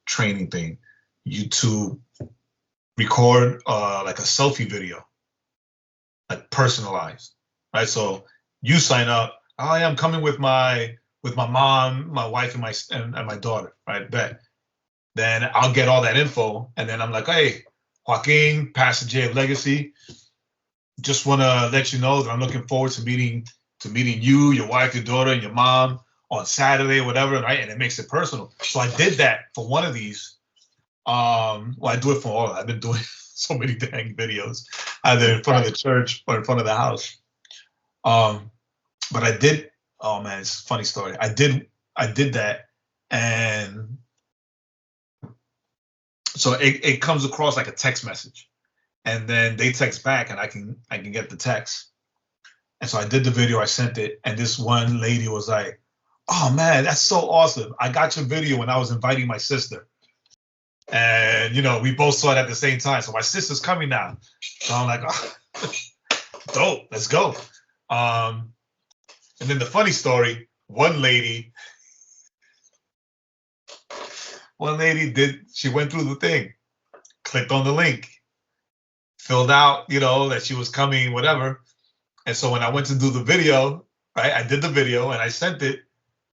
training thing. You to record like a selfie video, like personalized, right? So you sign up. Oh, yeah, I'm coming with my mom, my wife, and my daughter, right? Bet. Then I'll get all that info, and then I'm like, hey, Joaquin, Pastor J of Legacy, just want to let you know that I'm looking forward to meeting you, your wife, your daughter, and your mom on Saturday, whatever, right? And it makes it personal. So I did that for one of these. Well, I do it for all. I've been doing so many dang videos, either in front of the church or in front of the house. But I did. Oh man, it's a funny story. I did that, and so it comes across like a text message, and then they text back, and I can get the text. And so I did the video, I sent it, and this one lady was like, "Oh man, that's so awesome! I got your video when I was inviting my sister." And we both saw it at the same time. So my sister's coming now. So I'm like, oh, dope, let's go. And then the funny story, one lady she went through the thing, clicked on the link, filled out, that she was coming, whatever. And so when I went to do the video, right, I did the video and I sent it.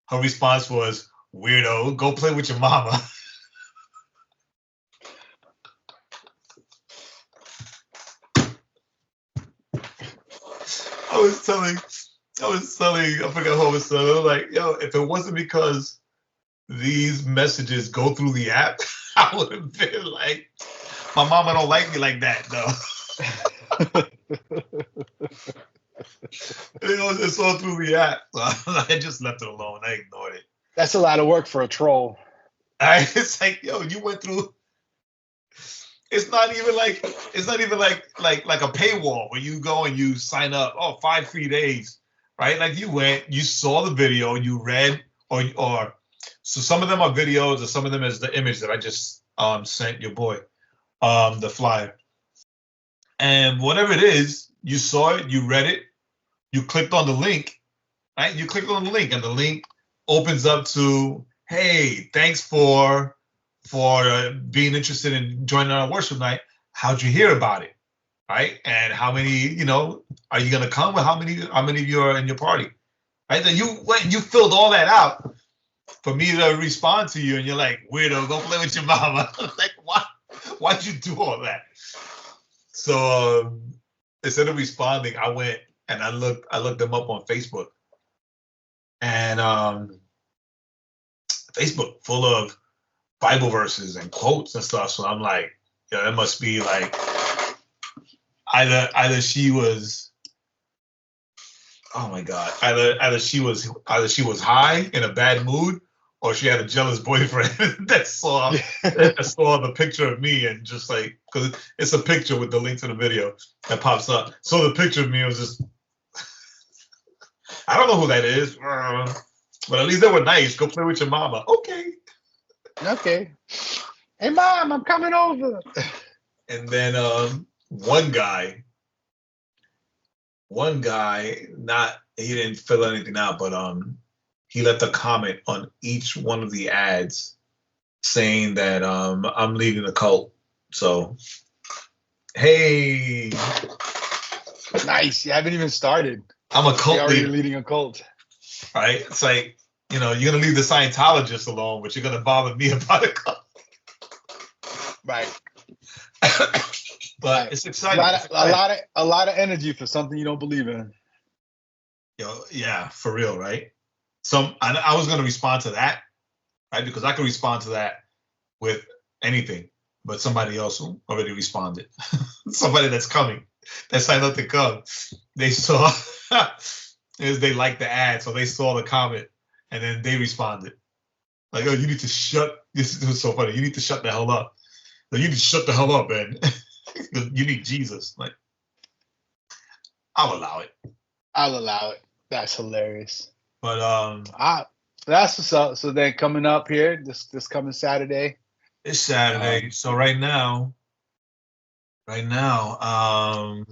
Her response was, weirdo, go play with your mama. I was telling, I forgot who I was telling. I was like, yo, if it wasn't because these messages go through the app, I would have been like, my mama don't like me like that, though. It's all through the app. So I just left it alone. I ignored it. That's a lot of work for a troll. It's like, yo, you went through. It's not even like a paywall where you go and you sign up. Oh, 5 free days, right? Like you went, you saw the video, you read, or so some of them are videos, or some of them is the image that I just sent your boy, the flyer. And whatever it is, you saw it, you read it, you clicked on the link, right? You clicked on the link, and the link opens up to, hey, thanks for being interested in joining our worship night. How'd you hear about it, right? And how many, are you gonna come? With how many of you are in your party, right? Then you went and you filled all that out for me to respond to you, and you're like, weirdo, go play with your mama. Like, why'd you do all that? So instead of responding, I went and I looked them up on Facebook, and Facebook full of Bible verses and quotes and stuff. So I'm like, yeah, it must be like either she was, oh my God, either she was high in a bad mood, or she had a jealous boyfriend that saw the picture of me, and just like, because it's a picture with the link to the video that pops up. So the picture of me was just, I don't know who that is, but at least they were nice. Go play with your mama. Okay. Hey, Mom, I'm coming over. And then one guy, he didn't fill anything out, but he left a comment on each one of the ads saying that I'm leading a cult. So, hey. Nice. You haven't even started. I'm a cult leader. Leading a cult. Right? It's like, you're going to leave the Scientologists alone, but you're going to bother me about a cult. Right. But it's exciting. A lot of energy for something you don't believe in. Yeah, for real, right? So I was going to respond to that, right? Because I could respond to that with anything, but somebody else already responded. Somebody that's coming, that signed up to come. They saw, they liked the ad, so they saw the comment, And then they responded. Like, oh, you need to shut. This was so funny. You need to shut the hell up. Like, you need to shut the hell up, man. You need Jesus. Like, I'll allow it. I'll allow it. That's hilarious. But that's what's up. So then coming up here, this coming Saturday. It's Saturday. So right now,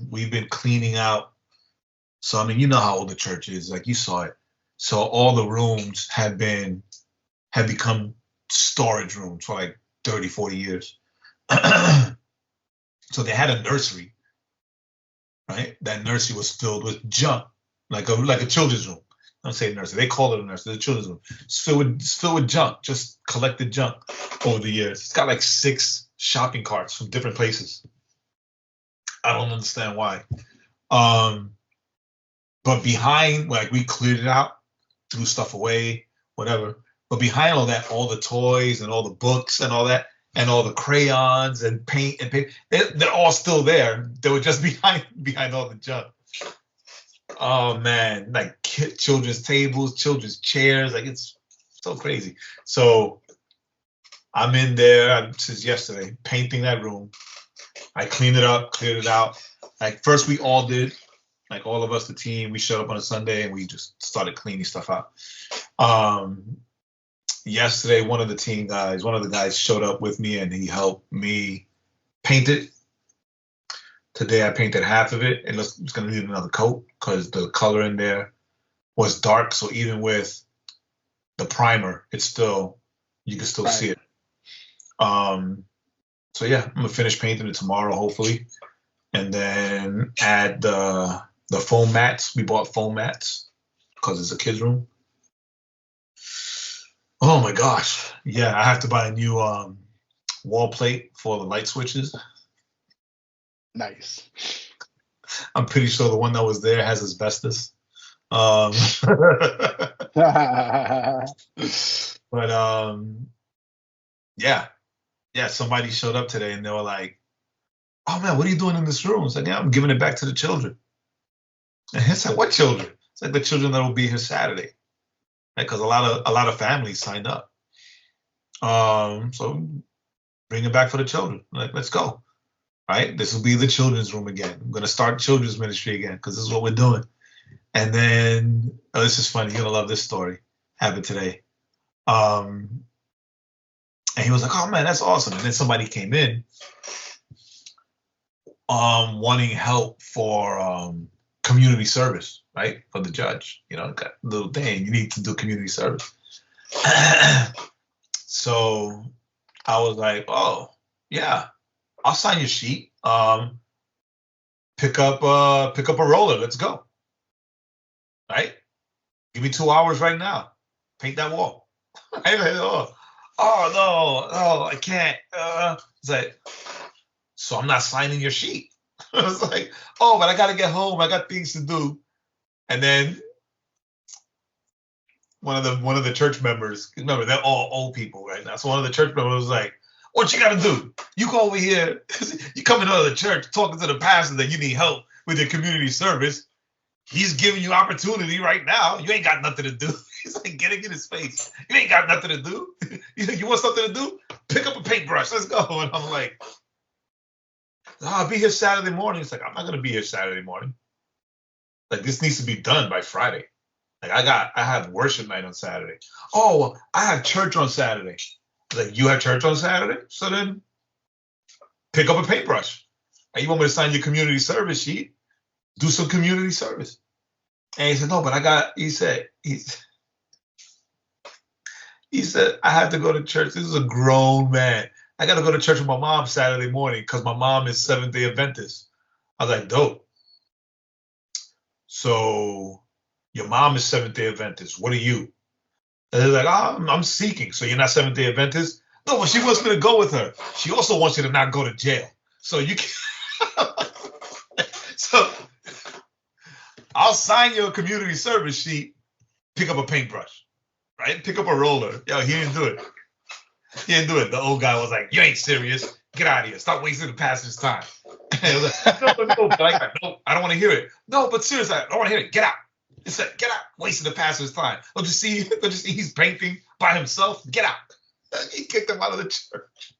we've been cleaning out. So I mean, you know how old the church is. Like, you saw it. So all the rooms had become storage rooms for like 30, 40 years. So they had a nursery, right? That nursery was filled with junk, like a children's room. I don't say nursery. They call it a nursery. It's a children's room. It's filled with junk, just collected junk over the years. It's got like 6 shopping carts from different places. I don't understand why. But behind, like, we cleared it out, threw stuff away, whatever. But behind all that, all the toys and all the books and all that, and all the crayons and paint, they're all still there. They were just behind all the junk. Oh man, like children's tables, children's chairs, like, it's so crazy. So I'm in there since yesterday, painting that room. I cleaned it up, cleared it out. Like, first we all did, like, all of us, the team, we showed up on a Sunday and we just started cleaning stuff out. Yesterday, one of the guys showed up with me and he helped me paint it. Today I painted half of it, and it's going to need another coat because the color in there was dark. So even with the primer, you can still see it. So yeah, I'm gonna finish painting it tomorrow, hopefully, and then add the foam mats. We bought foam mats because it's a kid's room. Oh my gosh, yeah, I have to buy a new wall plate for the light switches. Nice. I'm pretty sure the one that was there has asbestos. But yeah, somebody showed up today and they were like, "Oh man, what are you doing in this room?" It's like, "Yeah, I'm giving it back to the children." And it's like, "What children?" It's like the children that will be here Saturday, because a lot of families signed up. So bring it back for the children. Like, let's go. Right? This will be the children's room again. I'm gonna start children's ministry again because this is what we're doing. And then, this is funny. You're gonna love this story. Happened today. And he was like, "Oh man, that's awesome." And then somebody came in, wanting help for community service, right? For the judge, got a little thing. You need to do community service. So I was like, "Oh yeah, I'll sign your sheet. Pick up a roller. Let's go. Right? Give me 2 hours right now. Paint that wall." I was like, oh no, I can't. It's like, so I'm not signing your sheet. I was like, oh, but I gotta get home. I got things to do. And then one of the church members, remember, they're all old people right now. So one of the church members was like, "What you gotta do? You go over here. You coming out of the church talking to the pastor that you need help with your community service. He's giving you opportunity right now. You ain't got nothing to do." He's like getting in his face. "You ain't got nothing to do. You want something to do? Pick up a paintbrush. Let's go." And I'm like, "I'll be here Saturday morning." It's like, I'm not gonna be here Saturday morning. Like, this needs to be done by Friday. Like, I have worship night on Saturday. "Oh, well, I have church on Saturday." Like, "You have church on Saturday? So then pick up a paintbrush. And you want me to sign your community service sheet? Do some community service." And he said, "No, but he said, "I have to go to church." This is a grown man. "I got to go to church with my mom Saturday morning because my mom is Seventh-day Adventist." I was like, "Dope. So your mom is Seventh-day Adventist. What are you?" And they're like, "Oh, I'm seeking." "So you're not Seventh-day Adventist?" "No, but she wants me to go with her. She also wants you to not go to jail. So you can." So I'll sign your community service sheet. Pick up a paintbrush, right? Pick up a roller. Yo, he didn't do it. The old guy was like, "You ain't serious. Get out of here. Stop wasting the pastor's time." And I was like, no, but no, I don't want to hear it. "No, but seriously, I don't want to hear it. Get out." It's like, get out, wasting the pastor's time. Don't you see he's painting by himself? Get out. He kicked him out of the church.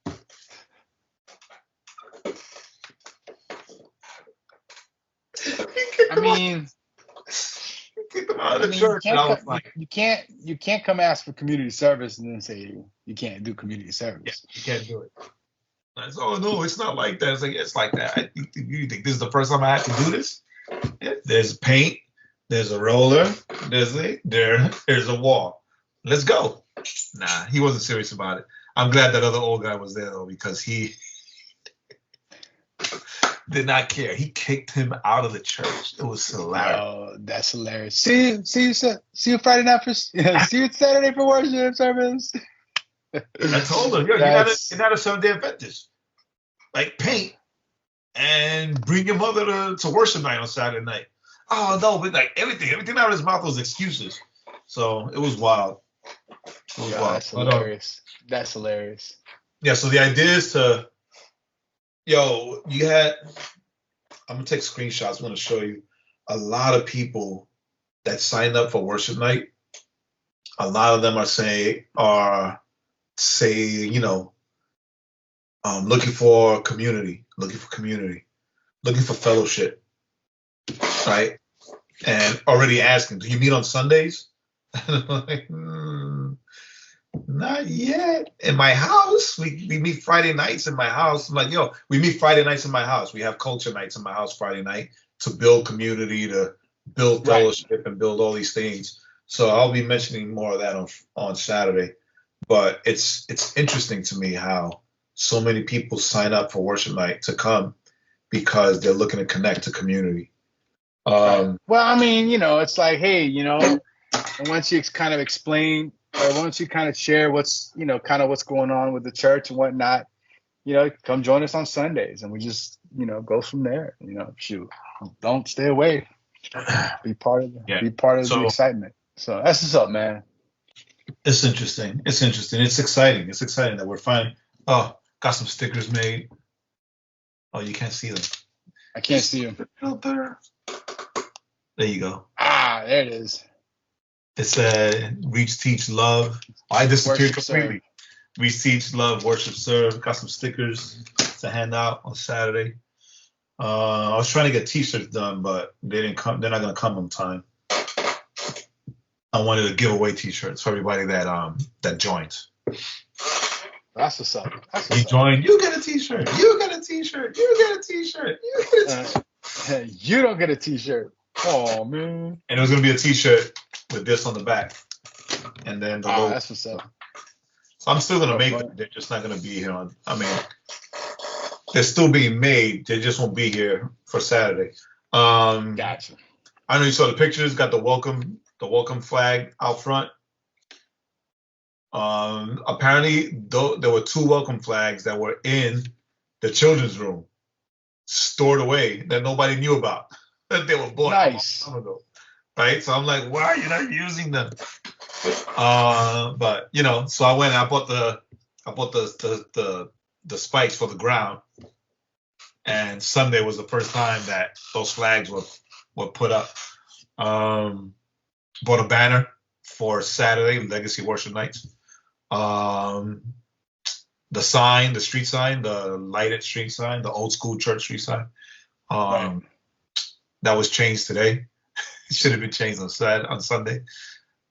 I mean, he kicked him out of the church. And I was like, you can't come ask for community service and then say you can't do community service. yeah, you can't do it. I said, oh no, it's not like that. It's like, it's like that. You think this is the first time I have to do this? Yeah, there's paint, there's a roller, there's a wall. Let's go. Nah, he wasn't serious about it. I'm glad that other old guy was there though, because he did not care. He kicked him out of the church. It was hilarious. Oh, that's hilarious. See you Friday night for see you Saturday for worship service. I told him, yo, you're not a Seventh-day Adventist. Like, paint and bring your mother to worship night on Saturday night. Oh no, but like everything out of his mouth was excuses. So it was wild. It was wild. That's hilarious. That's hilarious. Yeah, so the idea is to, I'm gonna take screenshots. I'm gonna show you a lot of people that signed up for worship night. A lot of them are looking for community, looking for fellowship, right? And already asking, do you meet on Sundays? And I'm like, not yet. In my house, we meet Friday nights in my house. I'm like, yo, we meet Friday nights in my house. We have culture nights in my house Friday night to build community, to build fellowship, and build all these things. So I'll be mentioning more of that on Saturday. But it's interesting to me how so many people sign up for worship night to come because they're looking to connect to community. Well, I mean, it's like, hey, once you kind of explain, or once you kind of share what's, kind of what's going on with the church and whatnot, come join us on Sundays, and we just, go from there. Shoot, don't stay away. Be part of the excitement. So that's what's up, man. It's interesting. It's exciting. It's exciting that we're finding. Oh, got some stickers made. Oh, you can't see them. I can't see them. There you go. Ah, there it is. It said Reach, Teach, Love. I disappeared completely. Reach, Teach, Love, Worship, Serve. Got some stickers to hand out on Saturday. I was trying to get T-shirts done, but they didn't come. They're not gonna come on time. I wanted to give away T-shirts for everybody that joined. That's what's up. You join, you get a T-shirt. You get a T-shirt. You get a T-shirt. You get a T-shirt. You don't get a T-shirt. Oh man. And it was gonna be a T-shirt with this on the back, and then the logo. That's what's up. So I'm still gonna make them. They're just not gonna be here they're still being made. They just won't be here for Saturday. Gotcha. I know you saw the pictures. Got the welcome flag out front. Apparently, there were 2 welcome flags that were in the children's room, stored away, that nobody knew about. That they were bought nice. a long time ago, right? So I'm like, why are you not using them? But so I went and I bought the spikes for the ground, and Sunday was the first time that those flags were put up. Bought a banner for Saturday, Legacy Worship Nights. The sign, the street sign, the lighted street sign, the old school church street sign. That was changed today. It should have been changed on Sunday,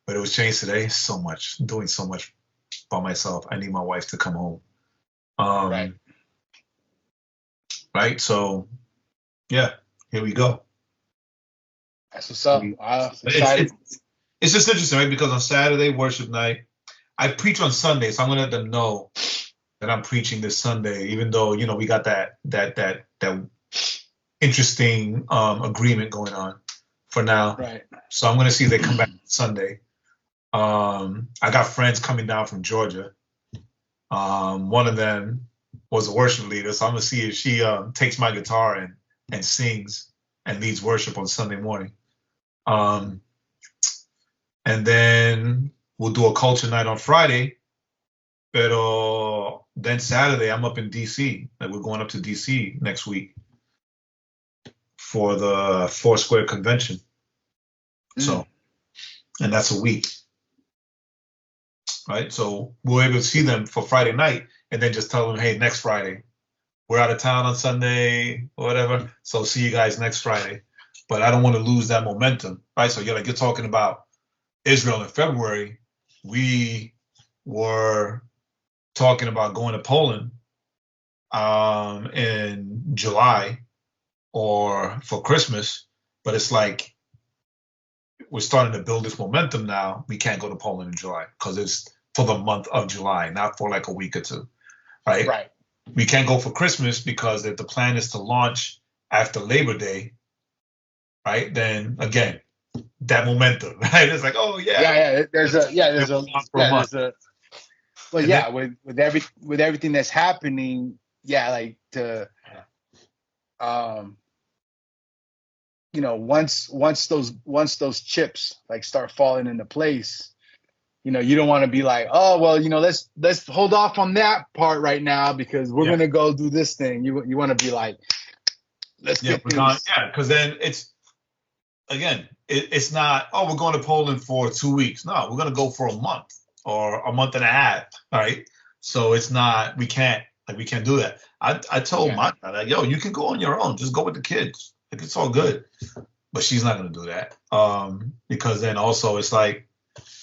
but it was changed today. So much. I'm doing so much by myself. I need my wife to come home. Right. So, yeah, here we go. That's what's up. It's just interesting, right? Because on Saturday, worship night, I preach on Sunday, so I'm gonna let them know that I'm preaching this Sunday, even though we got that interesting agreement going on for now. Right. So I'm gonna see if they come back Sunday. I got friends coming down from Georgia. One of them was a worship leader, so I'm gonna see if she takes my guitar and sings and leads worship on Sunday morning. And then we'll do a culture night on Friday. But then Saturday, I'm up in D.C. Like, we're going up to D.C. next week for the Foursquare convention. So and that's a week, right? So we're able to see them for Friday night, and then just tell them, hey, next Friday, we're out of town on Sunday or whatever, so see you guys next Friday. But I don't want to lose that momentum, right? So you're talking about Israel in February. We were talking about going to Poland in July or for Christmas, but it's like we're starting to build this momentum now. We can't go to Poland in July because it's for the month of July, not for like a week or two, right? Right. We can't go for Christmas because if the plan is to launch after Labor Day, right, then again, that momentum, right? It's like, oh yeah, there's a well, and yeah, then, with everything that's happening, yeah, like to once those chips like start falling into place, you don't want to be like, oh well, let's hold off on that part right now because we're gonna go do this thing. You want to be like, let's get things. because then it's not, oh, we're going to Poland for 2 weeks. No, we're gonna go for a month or a month and a half. All right. So it's not, we can't do that. I told my like, yo, you can go on your own. Just go with the kids. Like, it's all good. But she's not going to do that. Because then also it's like,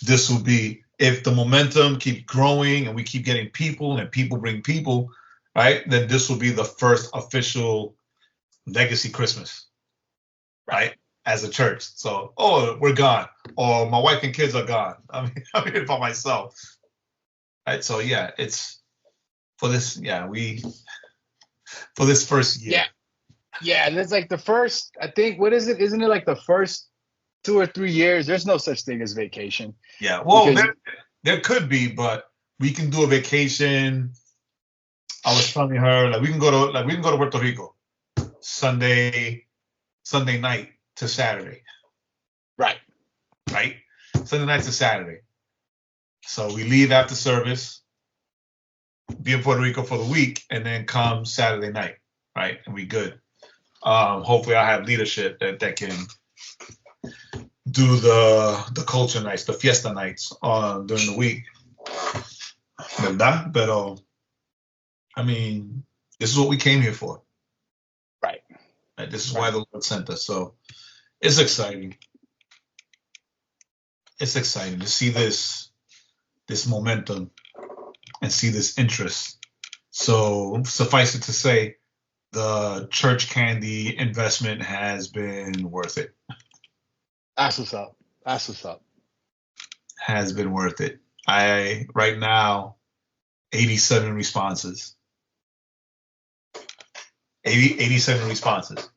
this will be, if the momentum keeps growing and we keep getting people and people bring people, right? Then this will be the first official legacy Christmas, right? As a church. So, oh, we're gone. Or my wife and kids are gone. I'm here by myself. Right. So yeah, it's for this. Yeah, for this first year. Yeah, and it's like the first. I think what is it? Isn't it like the first 2 or 3 years? There's no such thing as vacation. Yeah. Well, there could be, but we can do a vacation. I was telling her like we can go to Puerto Rico Sunday night to Saturday. Right. Sunday night to Saturday. So we leave after service, be in Puerto Rico for the week, and then come Saturday night, right? And we good. Hopefully I have leadership that can do the culture nights, the fiesta nights during the week. ¿Verdad? Pero, I mean, this is what we came here for. Right. This is why the Lord sent us. So it's exciting. It's exciting to see this momentum and see this interest. So suffice it to say, the church candy investment has been worth it. That's what's up. Has been worth it. Right now, 87 responses. 87 responses,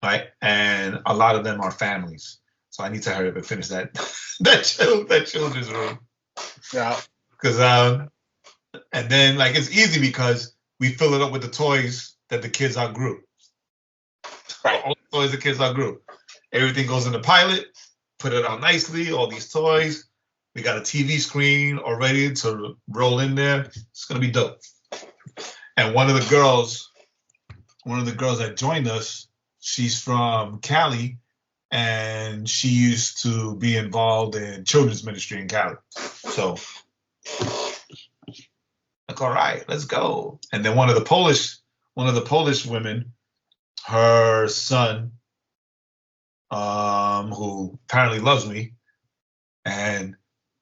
right? And a lot of them are families. So I need to hurry up and finish that children's room. Yeah. Because and then like it's easy because we fill it up with the toys that the kids outgrew. Right. All the toys the kids outgrew. Everything goes in the pilot. Put it out nicely. All these toys. We got a TV screen already to roll in there. It's gonna be dope. And one of the girls that joined us, she's from Cali, and she used to be involved in children's ministry in Cali. So, like, all right, let's go. And then one of the Polish women, her son, who apparently loves me, and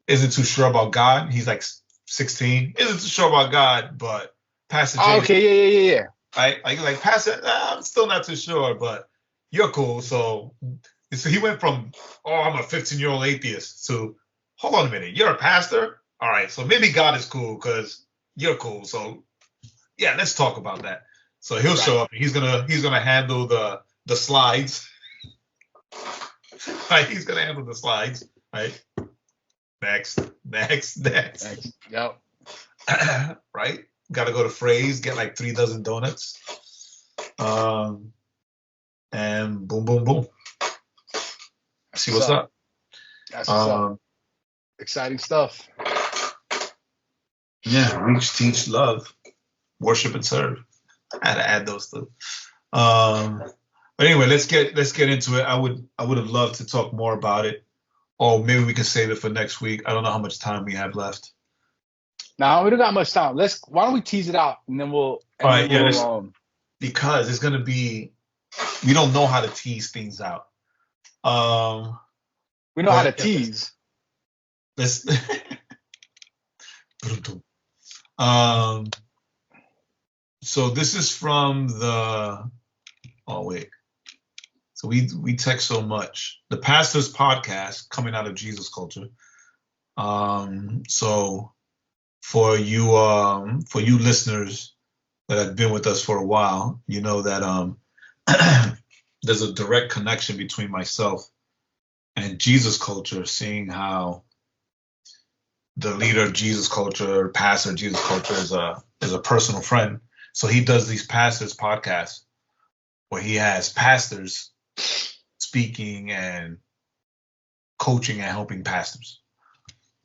isn't too sure about God. He's like 16, isn't too sure about God, but Pastor Jay. Okay, yeah. Right? Like Pastor, I'm still not too sure, but you're cool. So he went from, oh, I'm a 15-year-old atheist to, hold on a minute, you're a pastor? All right, so maybe God is cool because you're cool. So yeah, let's talk about that. So he'll show up. And he's gonna handle the slides. Right? He's gonna handle the slides. Right? Next. Yep. Right? Got to go to Fray's, get like 3 dozen donuts. And boom, boom, boom. See what's up. That's what's up. Exciting stuff. Yeah, reach, teach, love, worship, and serve. I had to add those two. But anyway, let's get into it. I would have loved to talk more about it or maybe we can save it for next week. I don't know how much time we have left. Now we don't got much time. Why don't we tease it out and then we'll because it's gonna be, we don't know how to tease things out. We know how to tease. Let's so this is from the so we text so much. The Pastor's Podcast, coming out of Jesus Culture. So for you listeners that have been with us for a while, you know that there's a direct connection between myself and Jesus Culture, seeing how the leader of Jesus Culture, pastor of Jesus Culture, is a personal friend. So he does these pastors podcasts where he has pastors speaking and coaching and helping pastors.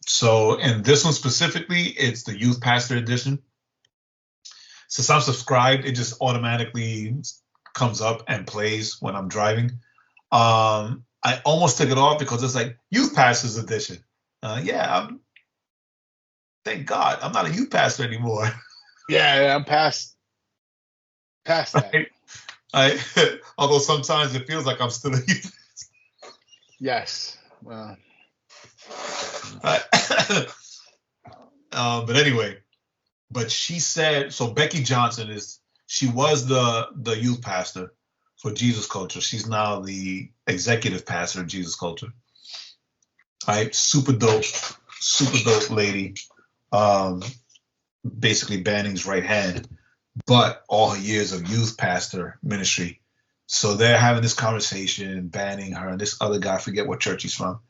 So in this one specifically, it's the youth pastor edition. Since I'm subscribed, it just automatically comes up and plays when I'm driving. I almost took it off because it's like youth pastors edition. Thank God I'm not a youth pastor anymore. Yeah, I'm past that. Although sometimes it feels like I'm still a youth pastor. Yes. Well. But anyway, but she said, so Becky Johnson she was the youth pastor for Jesus Culture. She's now the executive pastor of Jesus Culture. Right? Super dope lady. Basically Banning's right hand, but all her years of youth pastor ministry. So they're having this conversation, Banning, her, and this other guy, I forget what church he's from,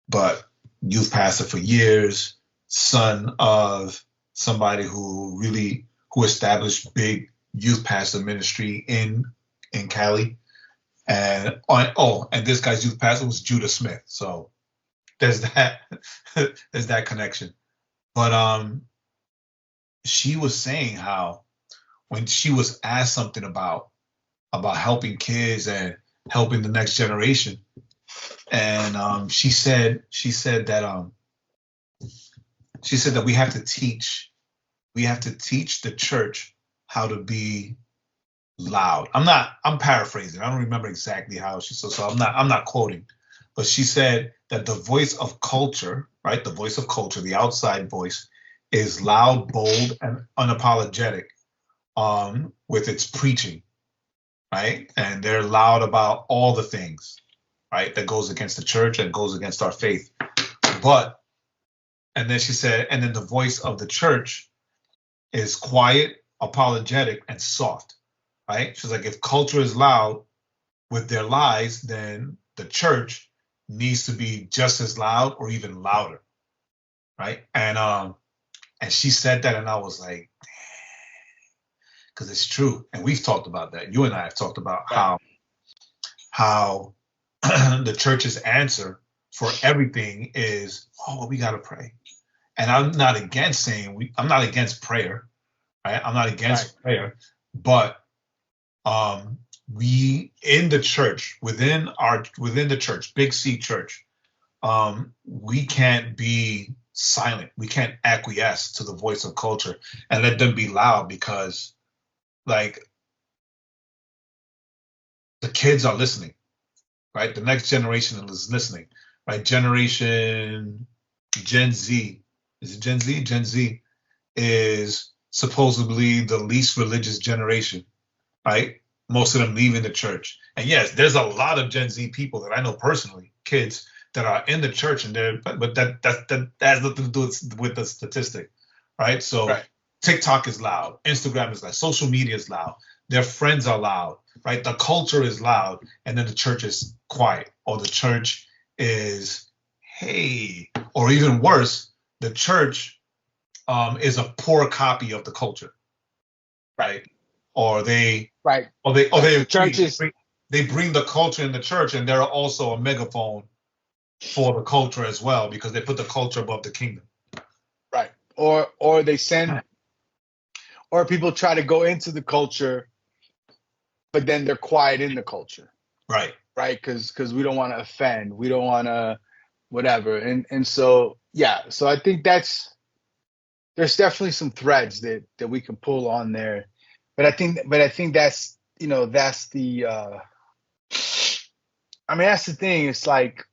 but youth pastor for years, son of somebody who established big youth pastor ministry in Cali. And this guy's youth pastor was Judah Smith. So there's that connection. But she was saying how when she was asked something about helping kids and helping the next generation, and she said that we have to teach the church how to be loud. I'm paraphrasing. I don't remember exactly how she said, so I'm not quoting, but she said that the voice of culture, right? The voice of culture, the outside voice, is loud, bold, and unapologetic with its preaching, right? And they're loud about all the things, right? That goes against the church and goes against our faith. And then she said, and then the voice of the church is quiet, apologetic, and soft, right? She's like, if culture is loud with their lies, then the church needs to be just as loud or even louder, right? And she said that, and I was like, because it's true, and we've talked about that. You and I have talked about how the church's answer for everything is, we got to pray. And I'm not against prayer, right? I'm not against prayer, but we in the church, within the church, Big C Church, we can't be silent. We can't acquiesce to the voice of culture and let them be loud, because like the kids are listening, right? The next generation is listening, right? Generation Gen Z. Is it Gen Z? Gen Z is supposedly the least religious generation, right? Most of them leaving the church. And yes, there's a lot of Gen Z people that I know personally, kids that are in the church, and but that has nothing to do with the statistic, right? So TikTok is loud, Instagram is loud, social media is loud, their friends are loud, right? The culture is loud, and then the church is quiet, or the church is, hey, or even worse, the church is a poor copy of the culture, right? Or they bring the culture in the church, and they're also a megaphone for the culture as well, because they put the culture above the kingdom. Right. Or they send, or people try to go into the culture, but then they're quiet in the culture. Right. Right. Because we don't want to offend. We don't want to whatever. And so yeah, so I think there's definitely some threads that we can pull on there. But I think that's that's the I mean that's the thing. It's like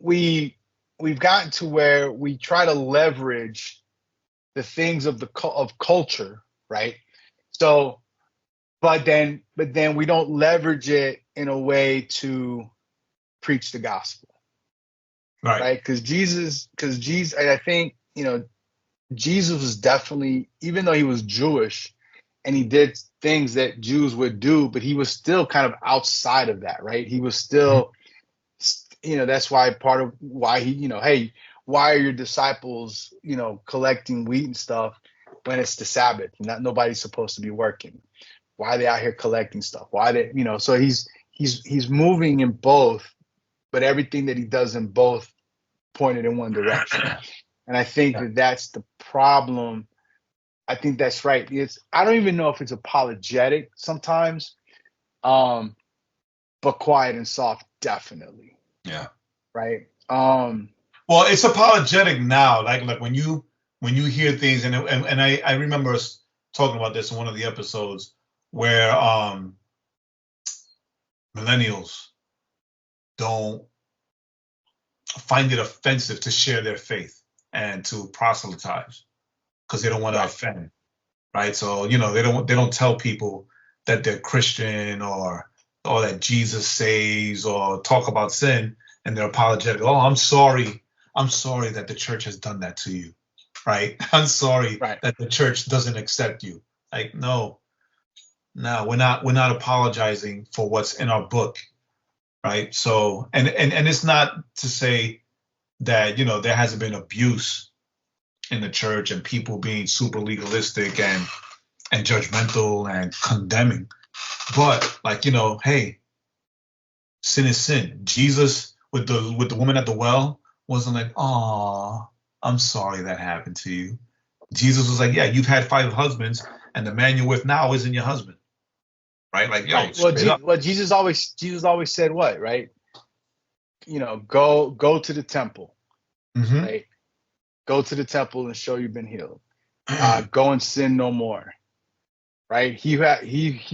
we've gotten to where we try to leverage the things of of culture, right? So but then we don't leverage it in a way to preach the gospel, Right. right? Because Jesus, I think Jesus was definitely, even though he was Jewish and he did things that Jews would do, but he was still kind of outside of that, right? He was still, that's why part of why he, hey, why are your disciples, collecting wheat and stuff when it's the Sabbath and nobody's supposed to be working? Why are they out here collecting stuff? Why they, so he's moving in both, but everything that he does in both pointed in one direction. And I think that that's the problem. I think that's right. I don't even know if it's apologetic sometimes, but quiet and soft, definitely. Yeah. Right. Well, it's apologetic now. Like when you hear things, and I remember us talking about this in one of the episodes where millennials don't find it offensive to share their faith and to proselytize because they don't want to offend, right? So they don't tell people that they're Christian or that Jesus saves or talk about sin, and they're apologetic. Oh, I'm sorry that the church has done that to you, right? I'm sorry that the church doesn't accept you. Like, no, we're not apologizing for what's in our book, right? So and it's not to say that there hasn't been abuse in the church and people being super legalistic and judgmental and condemning, but hey, sin is sin. Jesus with the woman at the well wasn't like, oh, I'm sorry that happened to you. Jesus was like, yeah, you've had 5 husbands and the man you're with now isn't your husband, right? Like, yo, well, Jesus always said what, right? Go to the temple, right? Go to the temple and show you've been healed. Go and sin no more, right? He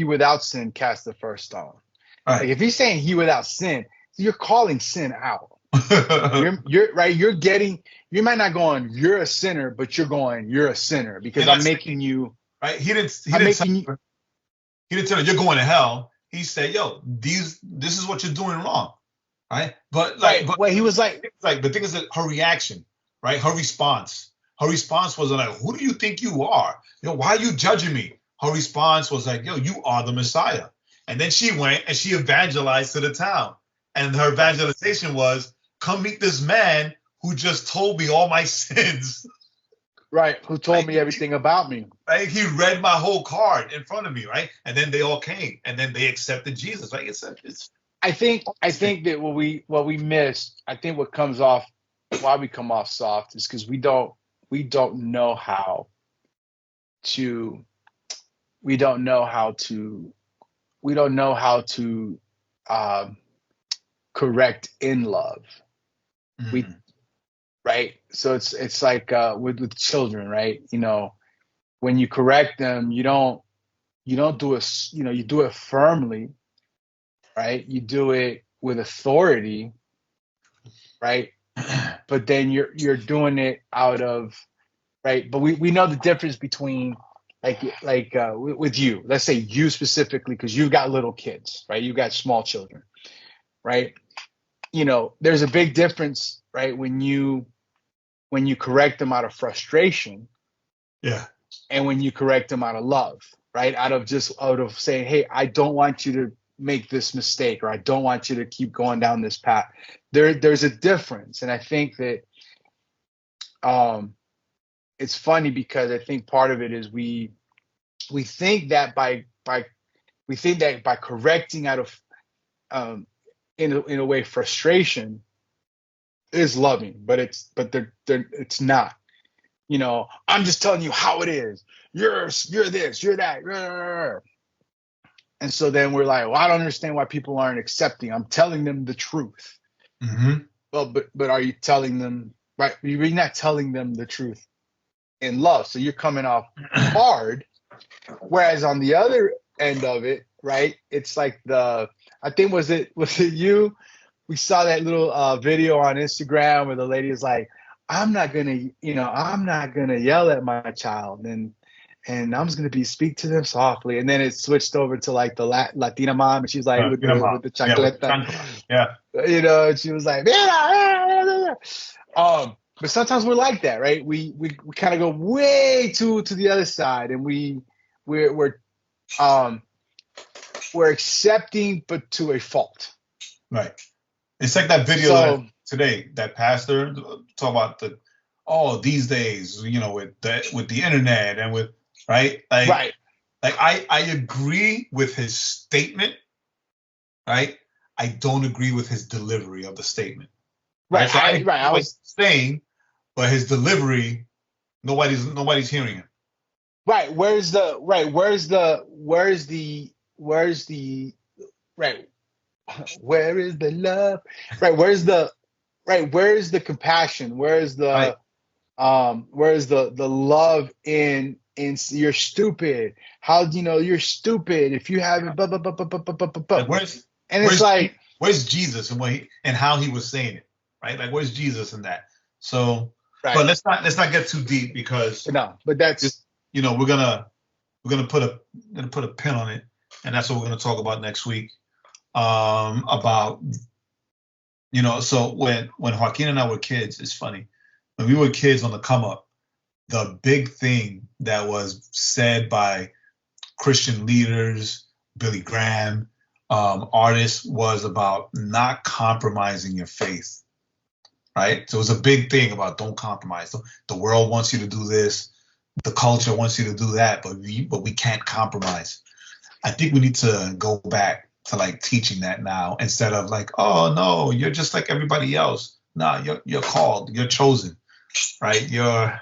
without sin cast the first stone. Right. Like if he's saying he without sin, you're calling sin out. you're right. You might not going, you're a sinner, but you're going, you're a sinner because I'm making you. Right. He didn't tell you you're going to hell. He said, yo, this is what you're doing wrong. Right. But he was like the thing is that her reaction, right? Her response was like, who do you think you are? Why are you judging me? Her response was like, yo, you are the Messiah. And then she went and she evangelized to the town. And her evangelization was, come meet this man who just told me all my sins. Right. Who told me everything about me. Right. He read my whole card in front of me. Right. And then they all came and then they accepted Jesus. Right. I think that what we miss, I think what comes off, why we come off soft is because we don't know how to correct in love. Right. So it's like with children, right? When you correct them, you don't do it, you do it firmly, right? You do it with authority, right? But then you're doing it out of, right? But we know the difference between with you, let's say you specifically, because you've got little kids, right? You've got small children, right? There's a big difference, right? When you correct them out of frustration, and when you correct them out of love, right? Out of saying, hey, I don't want you to make this mistake, or I don't want you to keep going down this path. There's a difference. And I think that it's funny because I think part of it is we think that by correcting out of in a way frustration is loving, but it's not. I'm just telling you how it is. You're this, you're that. And so then we're like, well, I don't understand why people aren't accepting. I'm telling them the truth. Mm-hmm. Well, but are you telling them right? You're not telling them the truth in love. So you're coming off hard. Whereas on the other end of it, right? It's like I think was it you? We saw that little video on Instagram where the lady is like, I'm not gonna yell at my child, and I'm just gonna speak to them softly. And then it switched over to like the Latina mom, and she's like with the chancleta, and she was like, but sometimes we're like that, right? We kind of go way to the other side, and we're accepting, but to a fault. Right. It's like that video today, that pastor talk about these days, with the internet and with right. Like I agree with his statement, right? I don't agree with his delivery of the statement. Right. So I was saying, but his delivery, nobody's hearing him. Right. Where's the where is the love? Right. Where's the compassion? Where's the love in you're stupid? How do you know you're stupid if you haven't blah, blah, blah, blah, blah, blah, blah, blah. Where's Jesus and how he was saying it, right? Like where's Jesus in that? So but let's not get too deep because but that's just, we're gonna put a pin on it, and that's what we're gonna talk about next week. About so when Joaquin and I were kids, it's funny, when we were kids on the come up, the big thing that was said by Christian leaders, Billy Graham, artists, was about not compromising your faith, right? So it was a big thing about don't compromise. The world wants you to do this, the culture wants you to do that, but we can't compromise. I think we need to go back to like teaching that now, instead of like, oh no, you're just like everybody else. Nah, you're called, you're chosen, right? You're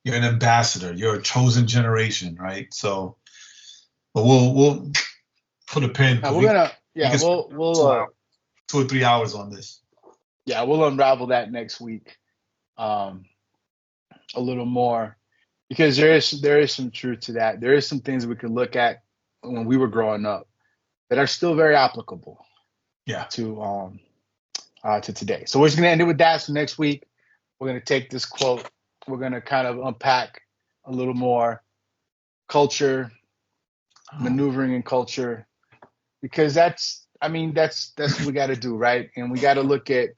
You're an ambassador. You're a chosen generation, right? So, but we'll put a pin. We'll 2 or 3 hours on this. Yeah, we'll unravel that next week, a little more, because there is some truth to that. There is some things we could look at when we were growing up that are still very applicable. Yeah. To today. So we're just gonna end it with that. So next week we're gonna take this quote. We're gonna kind of unpack a little more culture, maneuvering in culture, because that's what we got to do, right? And we got to look at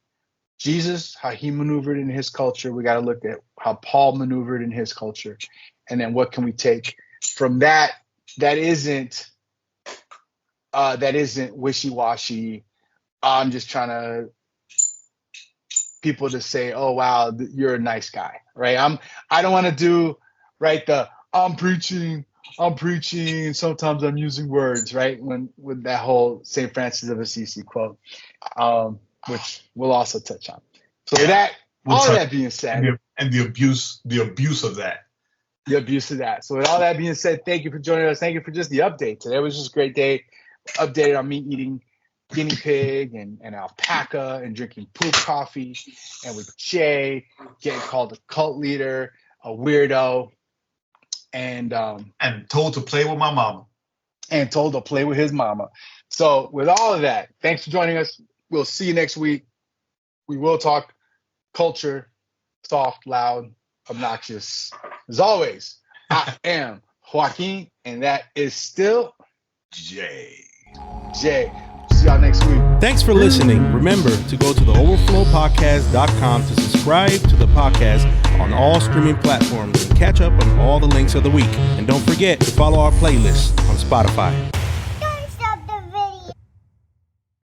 Jesus, how he maneuvered in his culture. We got to look at how Paul maneuvered in his culture, and then what can we take from that that isn't wishy-washy. I'm just trying to people to say, oh wow, you're a nice guy, right? I don't want to do right I'm preaching, and sometimes I'm using words, right? With that whole St. Francis of Assisi quote, which we'll also touch on. So that being said, and the abuse of that. The abuse of that. So with all that being said, thank you for joining us. Thank you for just the update. Today was just a great day. Updated on me eating guinea pig and alpaca and drinking poop coffee, and with Jay getting called a cult leader, a weirdo, and told to play with my mama. And told to play with his mama. So with all of that, thanks for joining us. We'll see you next week. We will talk culture, soft, loud, obnoxious. As always, I am Joaquin, and that is still Jay. See y'all next week. Thanks for listening. Remember to go to theoverflowpodcast.com to subscribe to the podcast on all streaming platforms and catch up on all the links of the week. And don't forget to follow our playlist on Spotify.